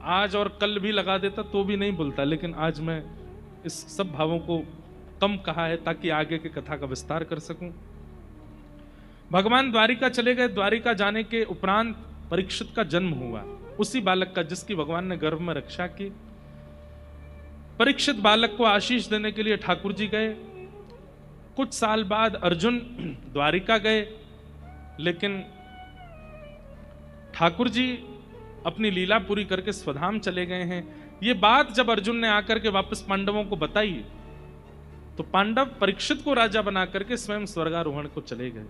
आज और कल भी लगा देता तो भी नहीं भूलता, लेकिन आज मैं इस सब भावों को कम कहा है ताकि आगे की कथा का विस्तार कर सकूं। भगवान द्वारिका चले गए। द्वारिका जाने के उपरांत परीक्षित का जन्म हुआ, उसी बालक का जिसकी भगवान ने गर्भ में रक्षा की। परीक्षित बालक को आशीष देने के लिए ठाकुर जी गए। कुछ साल बाद अर्जुन द्वारिका गए, लेकिन ठाकुर जी अपनी लीला पूरी करके स्वधाम चले गए हैं। ये बात जब अर्जुन ने आकर के वापस पांडवों को बताई, तो पांडव परीक्षित को राजा बना करके स्वयं स्वर्गारोहण को चले गए।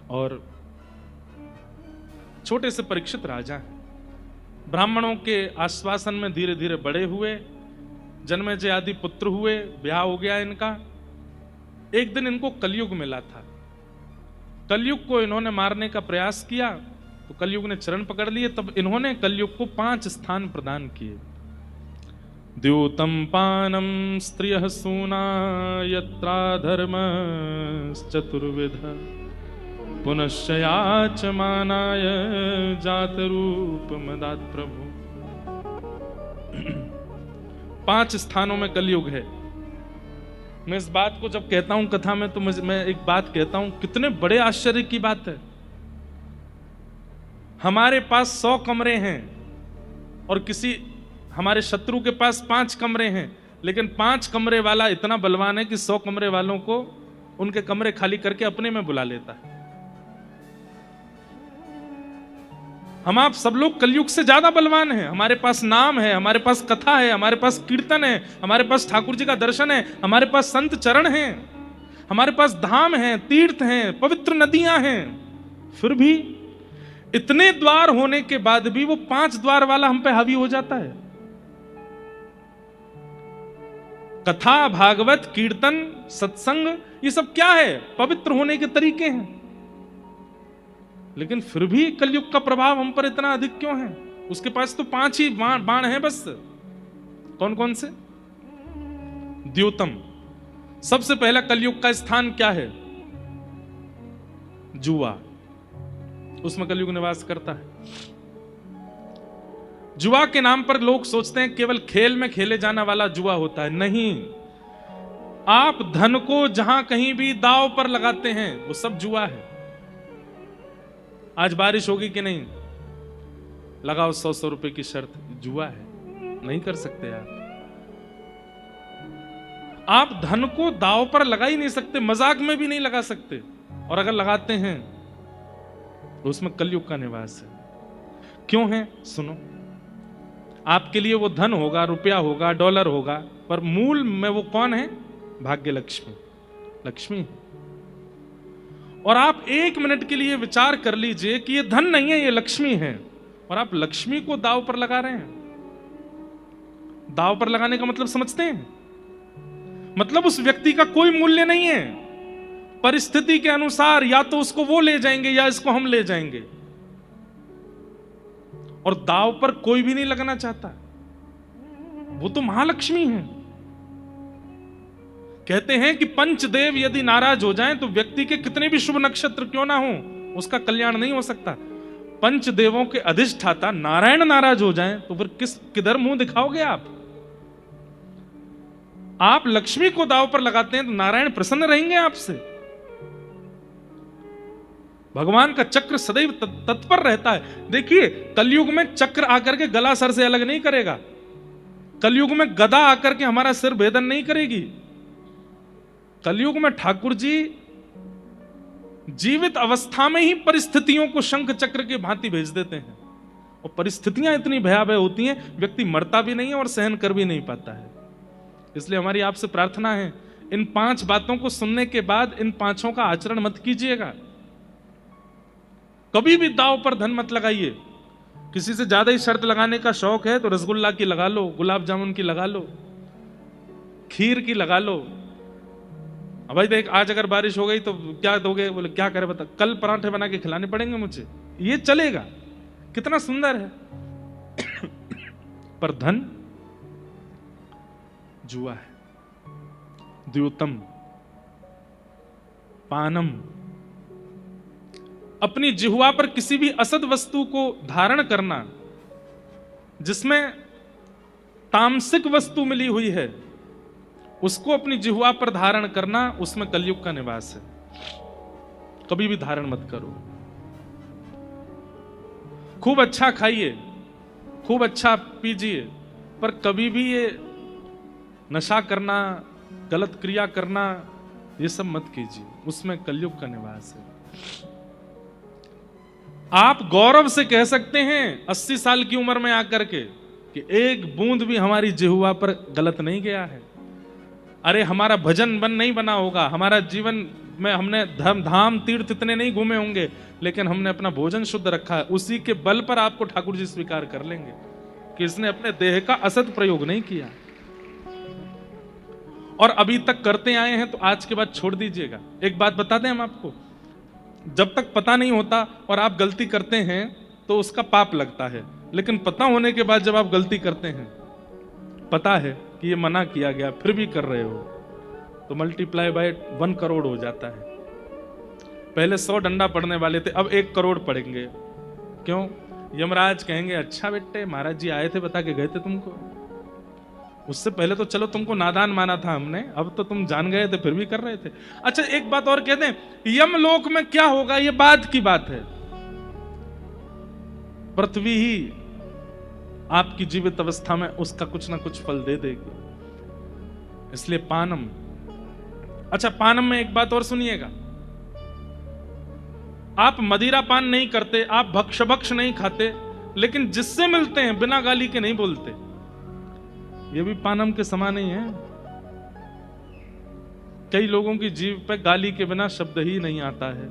और छोटे से परीक्षित राजा हैं। ब्राह्मणों के आश्वासन में धीरे धीरे बड़े हुए, जन्मेजय आदि पुत्र हुए, ब्याह हो गया इनका। एक दिन इनको कलयुग मिला था। कलयुग को इन्होंने मारने का प्रयास किया, तो कलयुग ने चरण पकड़ लिए। तब इन्होंने कलयुग को 5 स्थान प्रदान किए। द्यूतम पानम स्त्रियः सूना यत्रा धर्म चतुर्विध पुनश्चयाचमानाय जात रूप मदात प्रभु। 5 स्थानों में कलयुग है। मैं इस बात को जब कहता हूं कथा में, तो मैं एक बात कहता हूं, कितने बड़े आश्चर्य की बात है। हमारे पास 100 कमरे हैं और किसी हमारे शत्रु के पास 5 कमरे हैं, लेकिन 5 कमरे वाला इतना बलवान है कि 100 कमरे वालों को उनके कमरे खाली करके अपने में बुला लेता है। हम आप सब लोग कलयुग से ज्यादा बलवान हैं। हमारे पास नाम है, हमारे पास कथा है, हमारे पास कीर्तन है, हमारे पास ठाकुर जी का दर्शन है, हमारे पास संत चरण हैं, हमारे पास धाम हैं, तीर्थ हैं, पवित्र नदियां हैं। फिर भी इतने द्वार होने के बाद भी वो 5 द्वार वाला हम पे हावी हो जाता है। कथा, भागवत, कीर्तन, सत्संग, ये सब क्या है? पवित्र होने के तरीके हैं। लेकिन फिर भी कलयुग का प्रभाव हम पर इतना अधिक क्यों है? उसके पास तो 5 ही बाण हैं बस। कौन कौन से? द्योतम। सबसे पहला कलयुग का स्थान क्या है? जुआ। उसमें कलयुग निवास करता है। जुआ के नाम पर लोग सोचते हैं केवल खेल में खेले जाने वाला जुआ होता है। नहीं, आप धन को जहां कहीं भी दांव पर लगाते हैं वो सब जुआ है। आज बारिश होगी कि नहीं, लगाओ 100 रुपए की शर्त, जुआ है, नहीं कर सकते आप धन को दांव पर लगा ही नहीं सकते, मजाक में भी नहीं लगा सकते, और अगर लगाते हैं तो उसमें कलयुग का निवास है। क्यों है? सुनो, आपके लिए वो धन होगा, रुपया होगा, डॉलर होगा, पर मूल में वो कौन है? भाग्य लक्ष्मी, लक्ष्मी। और आप 1 मिनट के लिए विचार कर लीजिए कि ये धन नहीं है, ये लक्ष्मी है, और आप लक्ष्मी को दांव पर लगा रहे हैं। दांव पर लगाने का मतलब समझते हैं? मतलब उस व्यक्ति का कोई मूल्य नहीं है। परिस्थिति के अनुसार या तो उसको वो ले जाएंगे या इसको हम ले जाएंगे, और दांव पर कोई भी नहीं लगना चाहता। वो तो महालक्ष्मी है। कहते हैं कि पंचदेव यदि नाराज हो जाएं तो व्यक्ति के कितने भी शुभ नक्षत्र क्यों ना हो, उसका कल्याण नहीं हो सकता। पंचदेवों के अधिष्ठाता नारायण नाराज हो जाएं तो फिर किधर मुंह दिखाओगे आप? आप लक्ष्मी को दांव पर लगाते हैं तो नारायण प्रसन्न रहेंगे आपसे। भगवान का चक्र सदैव तत्पर रहता है। देखिए, कलयुग में चक्र आकर के गला सर से अलग नहीं करेगा। कलयुग में गदा आकर के हमारा सिर भेदन नहीं करेगी। कलयुग में ठाकुर जी जीवित अवस्था में ही परिस्थितियों को शंख चक्र के भांति भेज देते हैं, और परिस्थितियां इतनी भयावह होती हैं, व्यक्ति मरता भी नहीं है और सहन कर भी नहीं पाता है। इसलिए हमारी आपसे प्रार्थना है, इन 5 बातों को सुनने के बाद इन 5 का आचरण मत कीजिएगा। कभी भी दांव पर धन मत लगाइए। किसी से ज्यादा ही शर्त लगाने का शौक है तो रसगुल्ला की लगा लो, गुलाब जामुन की लगा लो, खीर की लगा लो। अब भाई देख, आज अगर बारिश हो गई तो क्या दोगे? बोले क्या करे बता, कल पराठे बना के खिलाने पड़ेंगे मुझे, ये चलेगा? कितना सुंदर है। पर धन जुआ है। द्योतम, पानम। अपनी जिह्वा पर किसी भी असद वस्तु को धारण करना, जिसमें तामसिक वस्तु मिली हुई है, उसको अपनी जिह्वा पर धारण करना, उसमें कलयुग का निवास है। कभी भी धारण मत करो। खूब अच्छा खाइए, खूब अच्छा पीजिए, पर कभी भी ये नशा करना, गलत क्रिया करना, ये सब मत कीजिए, उसमें कलयुग का निवास है। आप गौरव से कह सकते हैं 80 साल की उम्र में आकर के कि एक बूंद भी हमारी जिह्वा पर गलत नहीं गया है। अरे हमारा भजन बन नहीं बना होगा, हमारा जीवन में हमने धर्म धाम तीर्थ इतने नहीं घूमे होंगे, लेकिन हमने अपना भोजन शुद्ध रखा है। उसी के बल पर आपको ठाकुर जी स्वीकार कर लेंगे कि इसने अपने देह का असद प्रयोग नहीं किया, और अभी तक करते आए हैं, तो आज के बाद छोड़ दीजिएगा। एक बात बता दें हम आपको, जब तक पता नहीं होता और आप गलती करते हैं तो उसका पाप लगता है, लेकिन पता होने के बाद जब आप गलती करते हैं, पता है कि ये मना किया गया, फिर भी कर रहे हो, तो मल्टीप्लाई बाय 1 करोड़ हो जाता है। पहले 100 डंडा पड़ने वाले थे, अब 1 करोड़ पड़ेंगे। क्यों? यमराज कहेंगे अच्छा बेटे, महाराज जी आए थे, बता के गए थे तुमको। उससे पहले तो चलो तुमको नादान माना था हमने, अब तो तुम जान गए थे, फिर भी कर रहे थे। अच्छा, एक बात और कहते हैं, यमलोक में क्या होगा ये बाद की बात है। पृथ्वी ही आपकी जीवित अवस्था में उसका कुछ ना कुछ फल दे देगी। इसलिए पानम। अच्छा, पानम में एक बात और सुनिएगा, आप मदिरा पान नहीं करते, आप भक्ष नहीं खाते, लेकिन जिससे मिलते हैं बिना गाली के नहीं बोलते, ये भी पानम के समान ही है। कई लोगों की जीभ पे गाली के बिना शब्द ही नहीं आता है।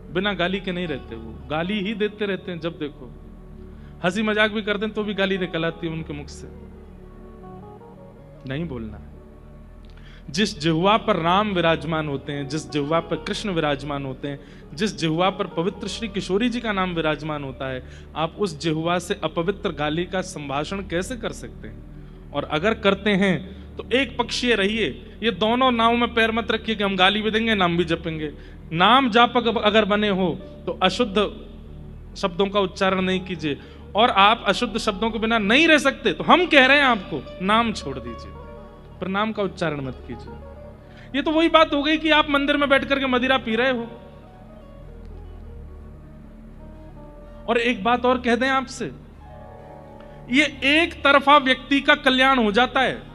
बिना गाली के नहीं रहते, वो गाली ही देते रहते हैं। जब देखो हंसी मजाक भी करते हैं तो भी गाली निकल आती है उनके मुख से। नहीं बोलना। जिस जिह्वा पर राम विराजमान होते हैं, जिस जिह्वा पर कृष्ण विराजमान होते हैं, जिस जिह्वा पर पवित्र श्री किशोरी जी का नाम विराजमान होता है, आप उस जिह्वा से अपवित्र गाली का संभाषण कैसे कर सकते हैं? और अगर करते हैं तो एक पक्षीय रहिए। ये दोनों नाव में पैर मत रखिए कि हम गाली भी देंगे नाम भी जपेंगे। नाम जापक अगर बने हो तो अशुद्ध शब्दों का उच्चारण नहीं कीजिए, और आप अशुद्ध शब्दों के बिना नहीं रह सकते तो हम कह रहे हैं आपको नाम छोड़ दीजिए, पर नाम का उच्चारण मत कीजिए। ये तो वही बात हो गई कि आप मंदिर में बैठ करके मदिरा पी रहे हो। और एक बात और कह दें आपसे, ये एक तरफा व्यक्ति का कल्याण हो जाता है।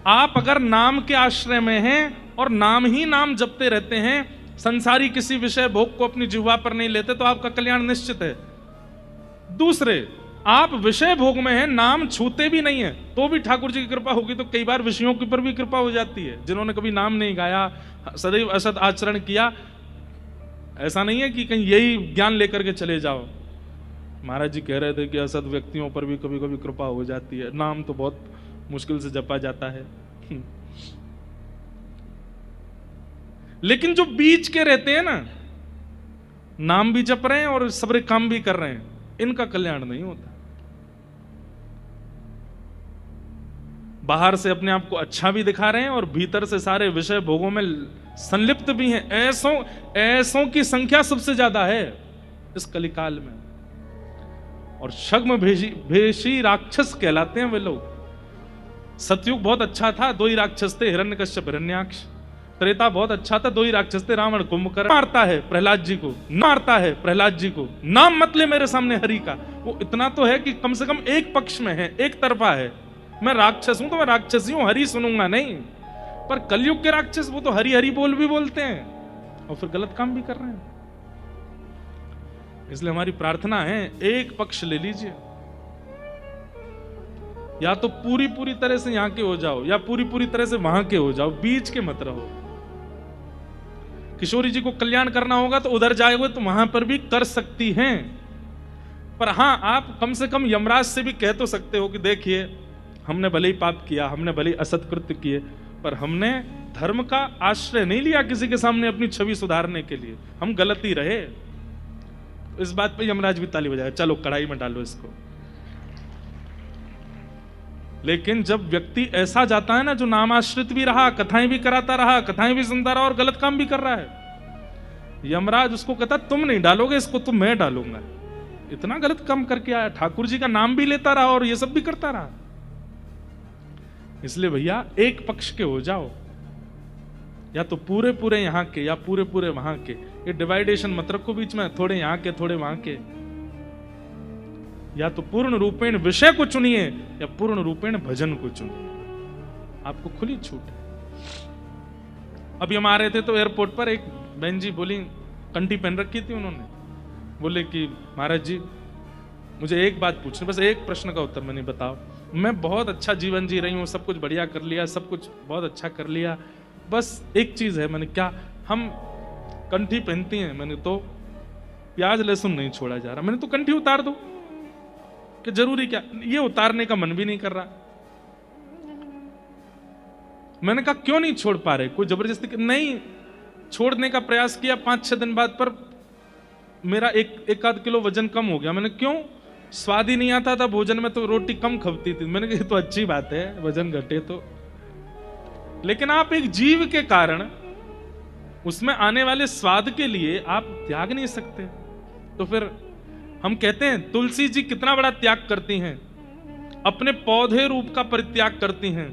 आप अगर नाम के आश्रय में हैं और नाम ही नाम जपते रहते हैं, संसारी किसी विषय भोग को अपनी जिह्वा पर नहीं लेते, तो आपका कल्याण निश्चित है। दूसरे, आप विषय भोग में हैं, नाम छूते भी नहीं है, तो भी ठाकुर जी की कृपा होगी तो कई बार विषयों के ऊपर भी कृपा हो जाती है। जिन्होंने कभी नाम नहीं गाया, सदैव असत आचरण किया, ऐसा नहीं है कि कहीं यही ज्ञान लेकर के चले जाओ। महाराज जी कह रहे थे कि असत व्यक्तियों पर भी कभी कभी कृपा हो जाती है, नाम तो बहुत मुश्किल से जपा जाता है। लेकिन जो बीच के रहते हैं ना, नाम भी जप रहे हैं और सबरे काम भी कर रहे हैं, इनका कल्याण नहीं होता। बाहर से अपने आप को अच्छा भी दिखा रहे हैं और भीतर से सारे विषय भोगों में संलिप्त भी हैं। ऐसों की संख्या सबसे ज्यादा है इस कलिकाल में। और छद्म भेषी राक्षस कहलाते हैं वे लोग। सतयुग बहुत अच्छा था, 2 ही राक्षस थे, हिरण्यकश्यप हिरण्याक्ष। त्रेता बहुत अच्छा था, 2 ही राक्षस थे, रावण कुंभकर्ण। मारता है प्रहलाद जी को, मारता है प्रहलाद जी को, नाम मत ले मेरे सामने हरि का। वो इतना तो है कि कम से कम एक पक्ष में है, एक तरफा है। मैं राक्षस हूं तो मैं राक्षसी हूं, हरि सुनूंगा नहीं। पर कलयुग के राक्षस वो तो हरि हरि बोल भी बोलते हैं और फिर गलत काम भी कर रहे हैं। इसलिए हमारी प्रार्थना है, एक पक्ष ले लीजिए। या तो पूरी तरह से यहां के हो जाओ, या पूरी तरह से वहां के हो जाओ, बीच के मत रहो। किशोरी जी को कल्याण करना होगा तो उधर जाओगे तो वहां पर भी कर सकती हैं। पर हां, आप कम से कम यमराज से भी कह तो सकते हो कि देखिए, हमने भले ही पाप किया, हमने भले ही असत्कृत्य किए, पर हमने धर्म का आश्रय नहीं लिया किसी के सामने अपनी छवि सुधारने के लिए, हम गलत ही रहे। इस बात पे यमराज भी ताली बजाएगा, चलो कढ़ाई में डालो इसको। लेकिन जब व्यक्ति ऐसा जाता है ना, जो नामाश्रित भी रहा, कथाएं भी कराता रहा, कथाएं भी सुनता रहा और गलत काम भी कर रहा है, यमराज उसको कहता तुम नहीं डालोगे इसको, तो मैं डालूंगा। इतना गलत काम करके आया, ठाकुर जी का नाम भी लेता रहा और ये सब भी करता रहा। इसलिए भैया, एक पक्ष के हो जाओ, या तो पूरे यहां के या पूरे वहां के। ये डिवाइडेशन मत रखो बीच में, थोड़े यहां के थोड़े वहां के। या तो पूर्ण रूपेण विषय को चुनिए या पूर्ण रूपेण भजन को चुनिए, आपको खुली छूट है। अभी हम आ रहे थे तो एयरपोर्ट पर एक बहन जी बोली, कंठी पहन रखी थी उन्होंने, बोले कि महाराज जी मुझे एक बात पूछनी, बस एक प्रश्न का उत्तर मैंने बताओ। मैं बहुत अच्छा जीवन जी रही हूँ, सब कुछ बढ़िया कर लिया, सब कुछ बहुत अच्छा कर लिया, बस एक चीज है। मैंने क्या? हम कंठी पहनती हैं, मैंने तो प्याज लहसुन नहीं छोड़ा जा रहा, मैंने तो कंठी उतार दो। कि जरूरी क्या? ये उतारने का मन भी नहीं कर रहा। मैंने कहा क्यों नहीं छोड़ पा रहे? कोई जबरदस्ती नहीं, छोड़ने का प्रयास किया, 5-6 दिन बाद पर मेरा एक आध किलो वजन कम हो गया। मैंने क्यों? स्वाद ही नहीं आता था भोजन में, तो रोटी कम खपती थी। मैंने कहा तो अच्छी बात है, वजन घटे तो। लेकिन आप एक जीव के कारण उसमें आने वाले स्वाद के लिए आप त्याग नहीं सकते। तो फिर हम कहते हैं तुलसी जी कितना बड़ा त्याग करती हैं, अपने पौधे रूप का परित्याग करती हैं,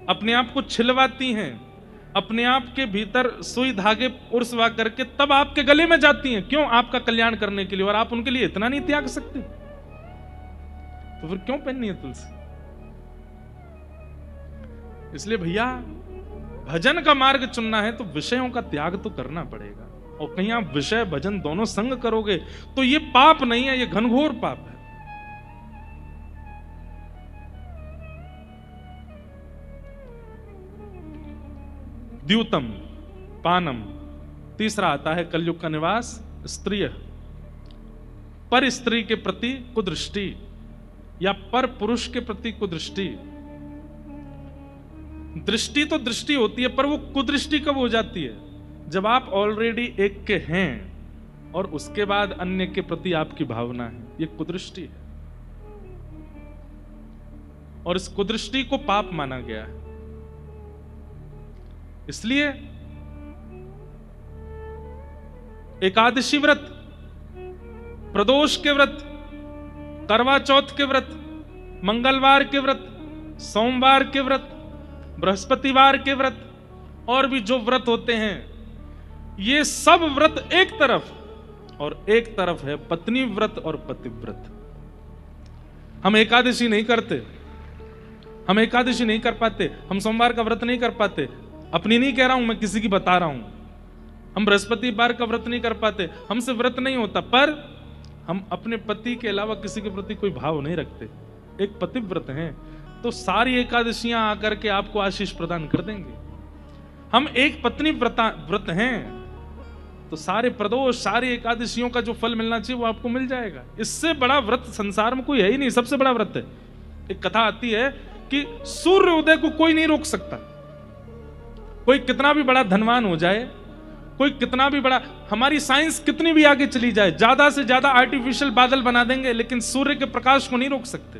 अपने आप को छिलवाती हैं, अपने आप के भीतर सुई धागे उर्सवा करके तब आपके गले में जाती हैं। क्यों? आपका कल्याण करने के लिए। और आप उनके लिए इतना नहीं त्याग सकते, तो फिर क्यों पहननी है तुलसी? इसलिए भैया, भजन का मार्ग चुनना है तो विषयों का त्याग तो करना पड़ेगा। और कहीं आप विषय भजन दोनों संग करोगे तो ये पाप नहीं है, ये घनघोर पाप है। द्यूतम पानम तीसरा आता है कलयुग का निवास स्त्रीय, पर स्त्री के प्रति कुदृष्टि या पर पुरुष के प्रति कुदृष्टि। दृष्टि तो दृष्टि होती है, पर वो कुदृष्टि कब हो जाती है? जब आप ऑलरेडी एक के हैं और उसके बाद अन्य के प्रति आपकी भावना है, ये कुदृष्टि है। और इस कुदृष्टि को पाप माना गया है। इसलिए एकादशी व्रत, प्रदोष के व्रत, करवा चौथ के व्रत, मंगलवार के व्रत, सोमवार के व्रत, बृहस्पतिवार के व्रत और भी जो व्रत होते हैं, ये सब व्रत एक तरफ, और एक तरफ है पत्नी व्रत और पतिव्रत। हम एकादशी नहीं करते, हम एकादशी नहीं कर पाते, हम सोमवार का व्रत नहीं कर पाते। अपनी नहीं कह रहा हूं मैं, किसी की बता रहा हूं। हम बृहस्पतिवार का व्रत नहीं कर पाते, हमसे व्रत नहीं होता, पर हम अपने पति के अलावा किसी के प्रति कोई भाव नहीं रखते, एक पतिव्रत हैं। तो सारी एकादशियां आकर के आपको आशीष प्रदान कर देंगे। हम एक पत्नी व्रत हैं, तो सारे प्रदोष, सारी एकादशियों का जो फल मिलना चाहिए वो आपको मिल जाएगा। इससे बड़ा व्रत संसार में कोई है ही नहीं, सबसे बड़ा व्रत है। एक कथा आती है कि सूर्य उदय को कोई नहीं रोक सकता। कोई कितना भी बड़ा धनवान हो जाए, कोई कितना भी बड़ा, हमारी साइंस कितनी भी आगे चली जाए, ज्यादा से ज्यादा आर्टिफिशियल बादल बना देंगे, लेकिन सूर्य के प्रकाश को नहीं रोक सकते।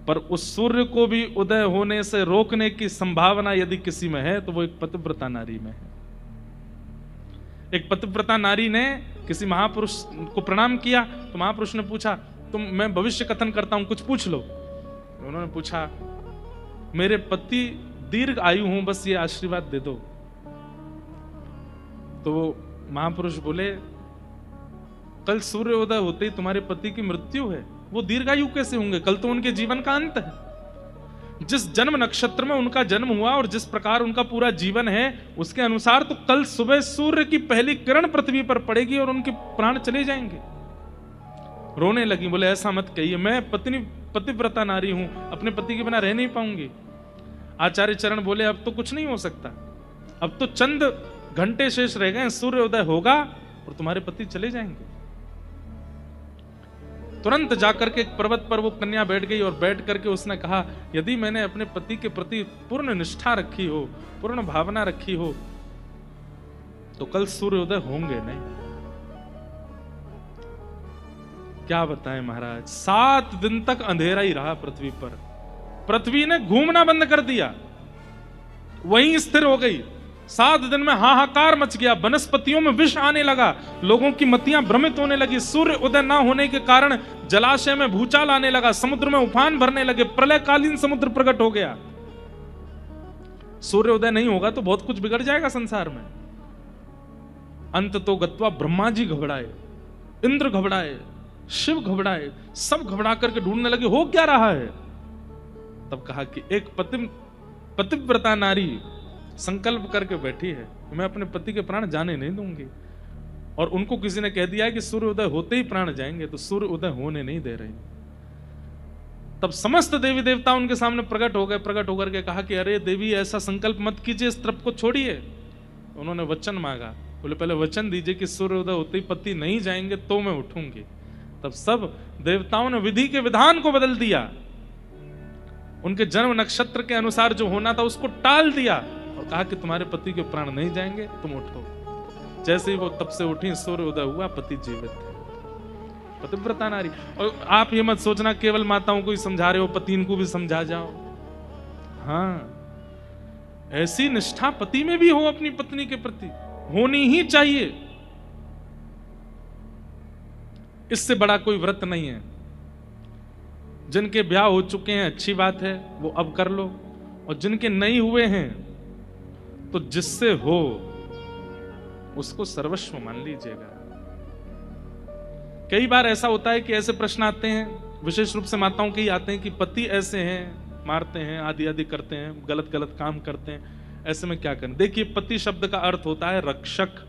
पर उस सूर्य को भी उदय होने से रोकने की संभावना यदि किसी में है तो वो एक पतिव्रता नारी में है। एक पतिव्रता नारी ने किसी महापुरुष को प्रणाम किया, तो महापुरुष ने पूछा, मैं भविष्य कथन करता हूं, कुछ पूछ लो। उन्होंने पूछा, मेरे पति दीर्घ आयु हूं, बस ये आशीर्वाद दे दो। तो महापुरुष बोले, कल सूर्य उदय होते ही तुम्हारे पति की मृत्यु है, वो दीर्घायु कैसे होंगे? कल तो उनके जीवन का अंत है। जिस जन्म नक्षत्र में उनका जन्म हुआ और जिस प्रकार उनका पूरा जीवन है, उसके अनुसार तो कल सुबह सूर्य की पहली किरण पृथ्वी पर पड़ेगी और उनके प्राण चले जाएंगे। रोने लगी, बोले ऐसा मत कहिए, मैं पतिव्रता नारी हूं, अपने पति के बिना रह नहीं पाऊंगी। आचार्य चरण बोले, अब तो कुछ नहीं हो सकता, अब तो चंद घंटे शेष रह गए, सूर्य उदय होगा और तुम्हारे पति चले जाएंगे। तुरंत जाकर के एक पर्वत पर वो कन्या बैठ गई और बैठ करके उसने कहा, यदि मैंने अपने पति के प्रति पूर्ण निष्ठा रखी हो, पूर्ण भावना रखी हो, तो कल सूर्योदय होंगे नहीं। क्या बताएं महाराज, 7 दिन तक अंधेरा ही रहा पृथ्वी पर। पृथ्वी ने घूमना बंद कर दिया, वहीं स्थिर हो गई। 7 दिन में हाहाकार मच गया, वनस्पतियों में विष आने लगा, लोगों की मतियां भ्रमित होने लगी। सूर्य उदय न होने के कारण जलाशय में भूचाल आने लगा, समुद्र में उफान भरने लगे, प्रलयकालीन समुद्र प्रकट हो गया। सूर्य उदय नहीं होगा तो बहुत कुछ बिगड़ जाएगा संसार में। अंत तो गत्वा ब्रह्मा जी घबराए, इंद्र घबराए, शिव घबराए, सब घबरा करके ढूंढने लगे हो क्या रहा है। तब कहा कि एक पतिव्रता नारी संकल्प करके बैठी है, मैं अपने पति के प्राण जाने नहीं दूंगी। और उनको किसी ने कह दिया है कि सूर्य उदय होते ही प्राण जाएंगे, तो सूर्य उदय होने नहीं दे रहे। तब समस्त देवी देवता उनके सामने प्रकट हो गए। प्रकट होकर के कहा कि अरे देवी, ऐसा संकल्प मत कीजिए, इस तरफ को छोड़िए। उन्होंने वचन मांगा, बोले पहले वचन दीजिए कि सूर्य उदय होते ही पति नहीं जाएंगे तो मैं उठूंगी। तब सब देवताओं ने विधि के विधान को बदल दिया, उनके जन्म नक्षत्र के अनुसार जो होना था उसको टाल दिया और कहा कि तुम्हारे पति के प्राण नहीं जाएंगे, तुम उठो। जैसे ही वो तब से उठी, सूर्य उदय हुआ, पति जीवित थे। पतिव्रता नारी। और आप ये मत सोचना केवल माताओं को ही समझा रहे हो, पति इनको भी समझा जाओ। हाँ, ऐसी निष्ठा पति में भी हो अपनी पत्नी के प्रति, होनी ही चाहिए। इससे बड़ा कोई व्रत नहीं है। जिनके ब्याह हो चुके हैं अच्छी बात है, वो अब कर लो, और जिनके नहीं हुए हैं तो जिससे हो उसको सर्वस्व मान लीजिएगा। कई बार ऐसा होता है कि ऐसे प्रश्न आते हैं, विशेष रूप से माताओं के ही आते हैं कि पति ऐसे हैं, मारते हैं, आदि आदि करते हैं, गलत गलत काम करते हैं, ऐसे में क्या करें। देखिए, पति शब्द का अर्थ होता है रक्षक।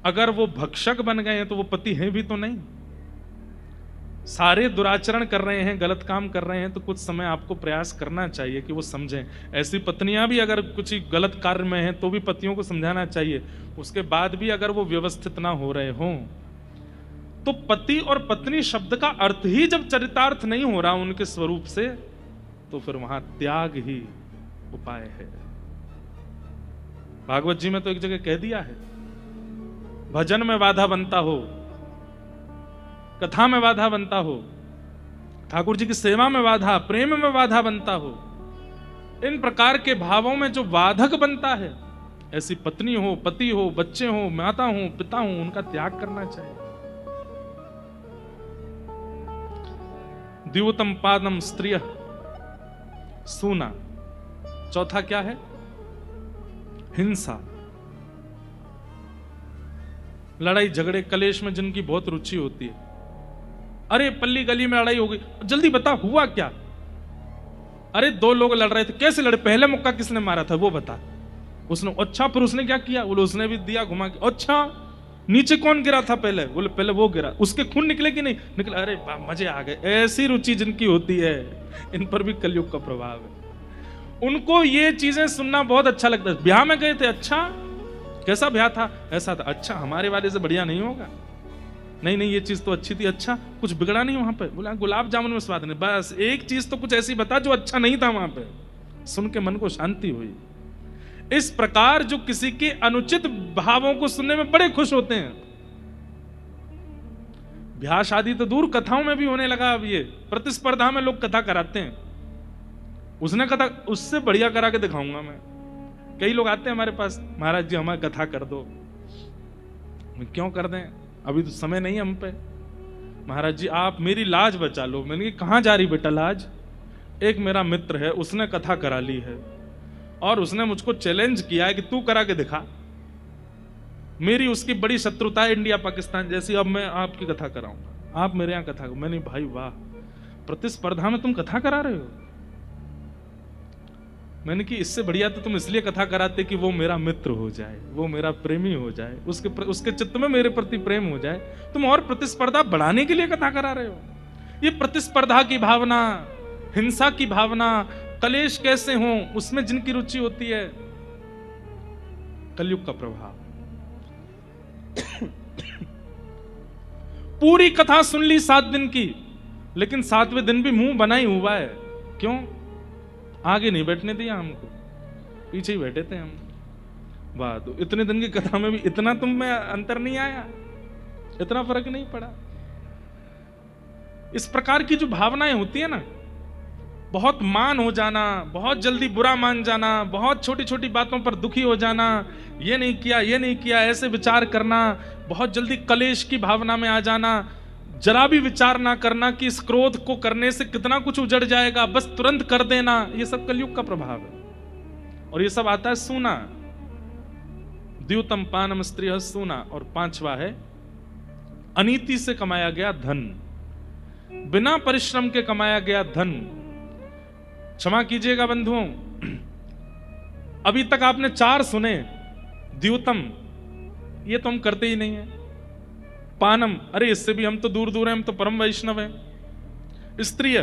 अगर वो भक्षक बन गए हैं तो वो पति हैं भी तो नहीं। सारे दुराचरण कर रहे हैं, गलत काम कर रहे हैं, तो कुछ समय आपको प्रयास करना चाहिए कि वो समझें। ऐसी पत्नियां भी अगर कुछ गलत कार्य में हैं तो भी पतियों को समझाना चाहिए। उसके बाद भी अगर वो व्यवस्थित ना हो रहे हों, तो पति और पत्नी शब्द का अर्थ ही जब चरितार्थ नहीं हो रहा उनके स्वरूप से, तो फिर वहां त्याग ही उपाय है। भागवत जी में तो एक जगह कह दिया है, भजन में बाधा बनता हो, कथा में बाधा बनता हो, ठाकुर जी की सेवा में बाधा, प्रेम में बाधा बनता हो, इन प्रकार के भावों में जो बाधक बनता है, ऐसी पत्नी हो, पति हो, बच्चे हो, माता हो, पिता हो, उनका त्याग करना चाहिए। द्यूतम पादम स्त्रिय सूना। चौथा क्या है? हिंसा, लड़ाई झगड़े कलेश में जिनकी बहुत रुचि होती है। अरे पल्ली गली में लड़ाई हो गई, जल्दी बता हुआ क्या? अरे दो लोग लड़ रहे थे, कैसे लड़े? पहले मुक्का किसने मारा था वो बता। उसने, अच्छा फिर उसने क्या किया? बोले उसने भी दिया घुमा के। अच्छा नीचे कौन गिरा था पहले? बोले पहले वो गिरा। उसके खून निकले कि नहीं निकले? अरे मजे आ गए। ऐसी रुचि जिनकी होती है, इन पर भी कलयुग का प्रभाव है। उनको ये चीजें सुनना बहुत अच्छा लगता है। ब्याह में गए थे, अच्छा कैसा ब्याह था? ऐसा था। अच्छा हमारे वाले से बढ़िया नहीं होगा? नहीं नहीं ये चीज तो अच्छी थी। अच्छा कुछ बिगड़ा नहीं वहां पे? बोला गुलाब जामुन में स्वाद नहीं। बस एक चीज तो कुछ ऐसी बता जो अच्छा नहीं था वहां पे। सुन के मन को शांति हुई। इस प्रकार जो किसी के अनुचित भावों को सुनने में बड़े खुश होते हैं। ब्याह शादी तो दूर, कथाओं में भी होने लगा अब ये। प्रतिस्पर्धा में लोग कथा कराते हैं। उसने कथा, उससे बढ़िया करा के दिखाऊंगा मैं। कई लोग आते हैं हमारे पास, महाराज जी हमारी कथा कर दो। क्यों कर दें, अभी तो समय नहीं हम पे। महाराज जी आप मेरी लाज बचा लो। मैंने कहा कहां जा रही बेटा लाज? एक मेरा मित्र है, उसने कथा करा ली है और उसने मुझको चैलेंज किया है कि तू करा के दिखा। मेरी उसकी बड़ी शत्रुता है इंडिया पाकिस्तान जैसी, अब मैं आपकी कथा कराऊंगा, आप मेरे यहां कथा। मैंने भाई वाह, प्रतिस्पर्धा में तुम कथा करा रहे हो? मैंने कि इससे बढ़िया तो तुम इसलिए कथा कराते कि वो मेरा मित्र हो जाए, वो मेरा प्रेमी हो जाए, उसके चित्त में मेरे प्रति प्रेम हो जाए। तुम और प्रतिस्पर्धा बढ़ाने के लिए कथा करा रहे हो। ये प्रतिस्पर्धा की भावना, हिंसा की भावना, कलेश कैसे हो, उसमें जिनकी रुचि होती है, कलयुग का प्रभाव। पूरी कथा सुन ली 7 दिन की, लेकिन 7वें दिन भी मुंह बना ही हुआ है। क्यों? आगे नहीं बैठने दिया हमको, पीछे ही बैठे थे हम। वाह, तो इतने दिन की कथा में भी इतना तुम में अंतर नहीं आया, इतना फर्क नहीं पड़ा। इस प्रकार की जो भावनाएं होती है ना, बहुत मान हो जाना, बहुत जल्दी बुरा मान जाना, बहुत छोटी छोटी बातों पर दुखी हो जाना, ये नहीं किया, ये नहीं किया, ऐसे विचार करना, बहुत जल्दी कलेश की भावना में आ जाना, जरा भी विचार ना करना कि इस क्रोध को करने से कितना कुछ उजड़ जाएगा, बस तुरंत कर देना, ये सब कलयुग का प्रभाव है। और ये सब आता है सूना। द्यूतम पानम स्त्रिय सूना। और 5वां है अनीति से कमाया गया धन, बिना परिश्रम के कमाया गया धन। क्षमा कीजिएगा बंधुओं, अभी तक आपने 4 सुने। द्यूतम, ये तो हम करते ही नहीं है। पानम, अरे इससे भी हम तो दूर दूर हैं, हम तो परम वैष्णव हैं। स्त्रीय,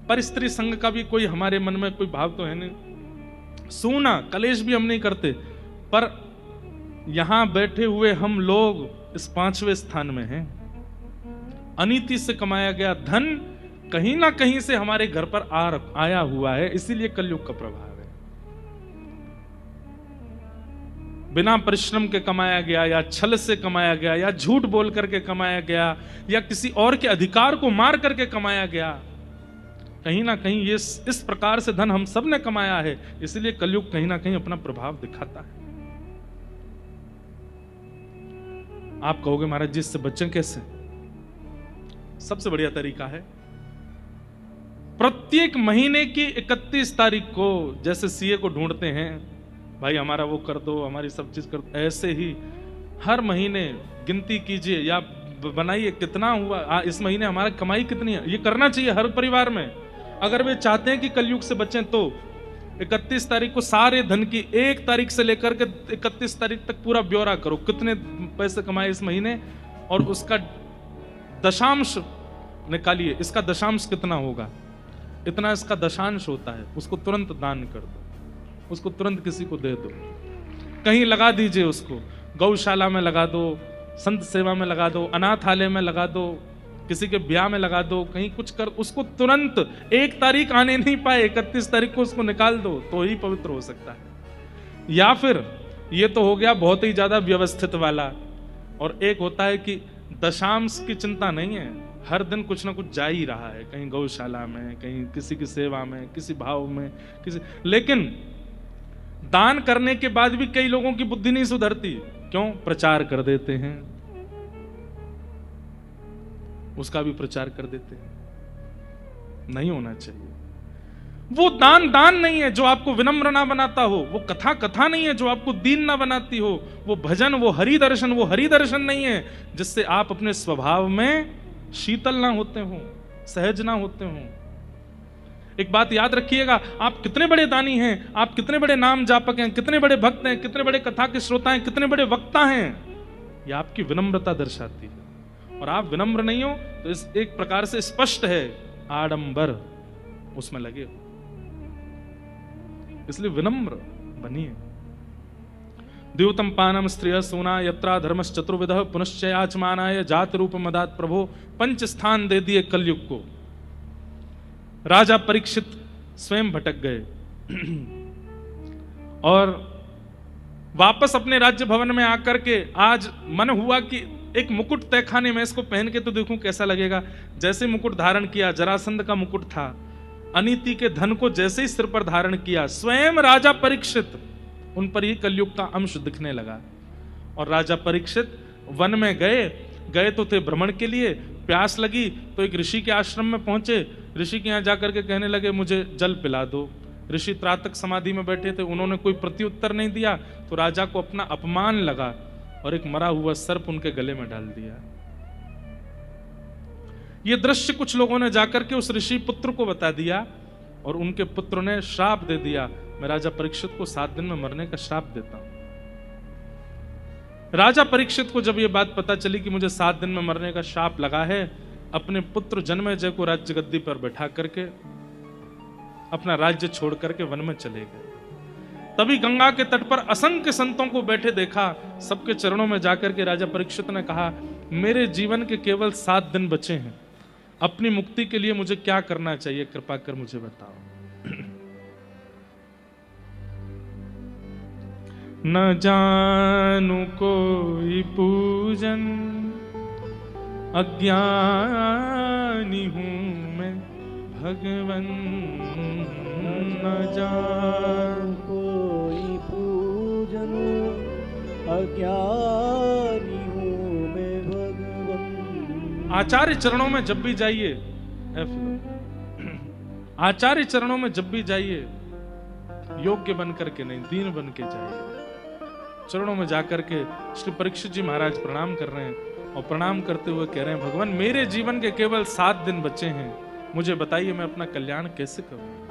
पर स्त्री संग का भी कोई हमारे मन में कोई भाव तो है नहीं। सूना, कलेश भी हम नहीं करते। पर यहां बैठे हुए हम लोग इस 5वें स्थान में हैं। अनीति से कमाया गया धन कहीं ना कहीं से हमारे घर पर आया हुआ है, इसीलिए कलयुग का प्रभाव है। बिना परिश्रम के कमाया गया, या छल से कमाया गया, या झूठ बोल करके कमाया गया, या किसी और के अधिकार को मार करके कमाया गया, कहीं ना कहीं ये इस प्रकार से धन हम सब ने कमाया है, इसलिए कलयुग कहीं ना कहीं अपना प्रभाव दिखाता है। आप कहोगे महाराज जी इससे बचें कैसे? सबसे बढ़िया तरीका है, प्रत्येक महीने की 31 तारीख को जैसे सीए को ढूंढते हैं, भाई हमारा वो कर दो, हमारी सब चीज कर दो, ऐसे ही हर महीने गिनती कीजिए या बनाइए कितना हुआ, इस महीने हमारा कमाई कितनी है। ये करना चाहिए हर परिवार में। अगर वे चाहते हैं कि कलयुग से बचें तो 31 तारीख को सारे धन की 1 तारीख से लेकर के 31 तारीख तक पूरा ब्यौरा करो, कितने पैसे कमाए इस महीने, और उसका दशांश निकालिए, इसका दशांश कितना होगा, इतना इसका दशांश होता है, उसको तुरंत दान कर दो, उसको तुरंत किसी को दे दो, कहीं लगा दीजिए, उसको गौशाला में लगा दो, संत सेवा में लगा दो, अनाथालय में लगा दो, किसी के ब्याह में लगा दो, कहीं कुछ कर, उसको तुरंत 1 तारीख आने नहीं पाए 31 तारीख को उसको निकाल दो, तो ही पवित्र हो सकता है। या फिर ये तो हो गया बहुत ही ज्यादा व्यवस्थित वाला, और एक होता है कि दशांश की चिंता नहीं है, हर दिन कुछ ना कुछ जा ही रहा है, कहीं गौशाला में, कहीं किसी की सेवा में, किसी भाव में, किसी, लेकिन दान करने के बाद भी कई लोगों की बुद्धि नहीं सुधरती। क्यों? प्रचार कर देते हैं, उसका भी प्रचार कर देते हैं। नहीं होना चाहिए। वो दान दान नहीं है जो आपको विनम्र ना बनाता हो, वो कथा कथा नहीं है जो आपको दीन ना बनाती हो, वो भजन, वो हरि दर्शन नहीं है जिससे आप अपने स्वभाव में शीतल ना होते हो, सहज ना होते हो। एक बात याद रखिएगा, आप कितने बड़े दानी हैं, आप कितने बड़े नाम जापक हैं, कितने बड़े भक्त हैं, कितने बड़े कथा के श्रोता हैं, कितने बड़े वक्ता हैं, यह आपकी विनम्रता दर्शाती है। और आप विनम्र नहीं हो तो इस एक प्रकार से स्पष्ट है आडंबर उसमें लगे हो, इसलिए विनम्र बनिए। द्यूतम पानम स्त्रिय सोना यत्रा धर्मश्च चतुर्विधः पुनश्च याचमानाय जाति रूप मदात प्रभो, 5 स्थान दे दिए कलयुग को। राजा परीक्षित स्वयं भटक गए और वापस अपने राज्य भवन में आकर के आज मन हुआ कि एक मुकुट तहखाने में इसको पहन के तो देखूं कैसा लगेगा। जैसे मुकुट धारण किया, जरासंध का मुकुट था, अनीति के धन को जैसे ही सिर पर धारण किया, स्वयं राजा परीक्षित, उन पर ही कलयुग का अंश दिखने लगा। और राजा परीक्षित वन में गए तो थे भ्रमण के लिए, प्यास लगी तो एक ऋषि के आश्रम में पहुंचे, ऋषि के यहाँ जाकर के कहने लगे मुझे जल पिला दो। ऋषि त्रातक समाधि में बैठे थे, उन्होंने कोई प्रत्युत्तर नहीं दिया, तो राजा को अपना अपमान लगा और एक मरा हुआ सर्प उनके गले में डाल दिया। यह दृश्य कुछ लोगों ने जाकर के उस ऋषि पुत्र को बता दिया और उनके पुत्र ने श्राप दे दिया, मैं राजा परीक्षित को 7 दिन में मरने का श्राप देता हूं। राजा परीक्षित को जब यह बात पता चली कि मुझे 7 दिन में मरने का श्राप लगा है, अपने पुत्र जन्मेजय को राज्य गद्दी पर बैठा करके अपना राज्य छोड़ करके वन में चले गए। तभी गंगा के तट पर असंख्य संतों को बैठे देखा, सबके चरणों में जाकर के राजा परीक्षित ने कहा, मेरे जीवन के केवल 7 दिन बचे हैं, अपनी मुक्ति के लिए मुझे क्या करना चाहिए, कृपा कर मुझे बताओ। न जानू कोई पूजन, अज्ञानी हूं मैं भगवन, न जानू कोई पूजन, अज्ञानी हूँ मैं भगवन। आचार्य चरणों में जब भी जाइए, आचार्य चरणों में जब भी जाइए, योग्य बन करके नहीं, दीन बन के जाइए। चरणों में जाकर के श्री परीक्षित जी महाराज प्रणाम कर रहे हैं और प्रणाम करते हुए कह रहे हैं, भगवान मेरे जीवन के केवल 7 दिन बचे हैं, मुझे बताइए मैं अपना कल्याण कैसे करूं।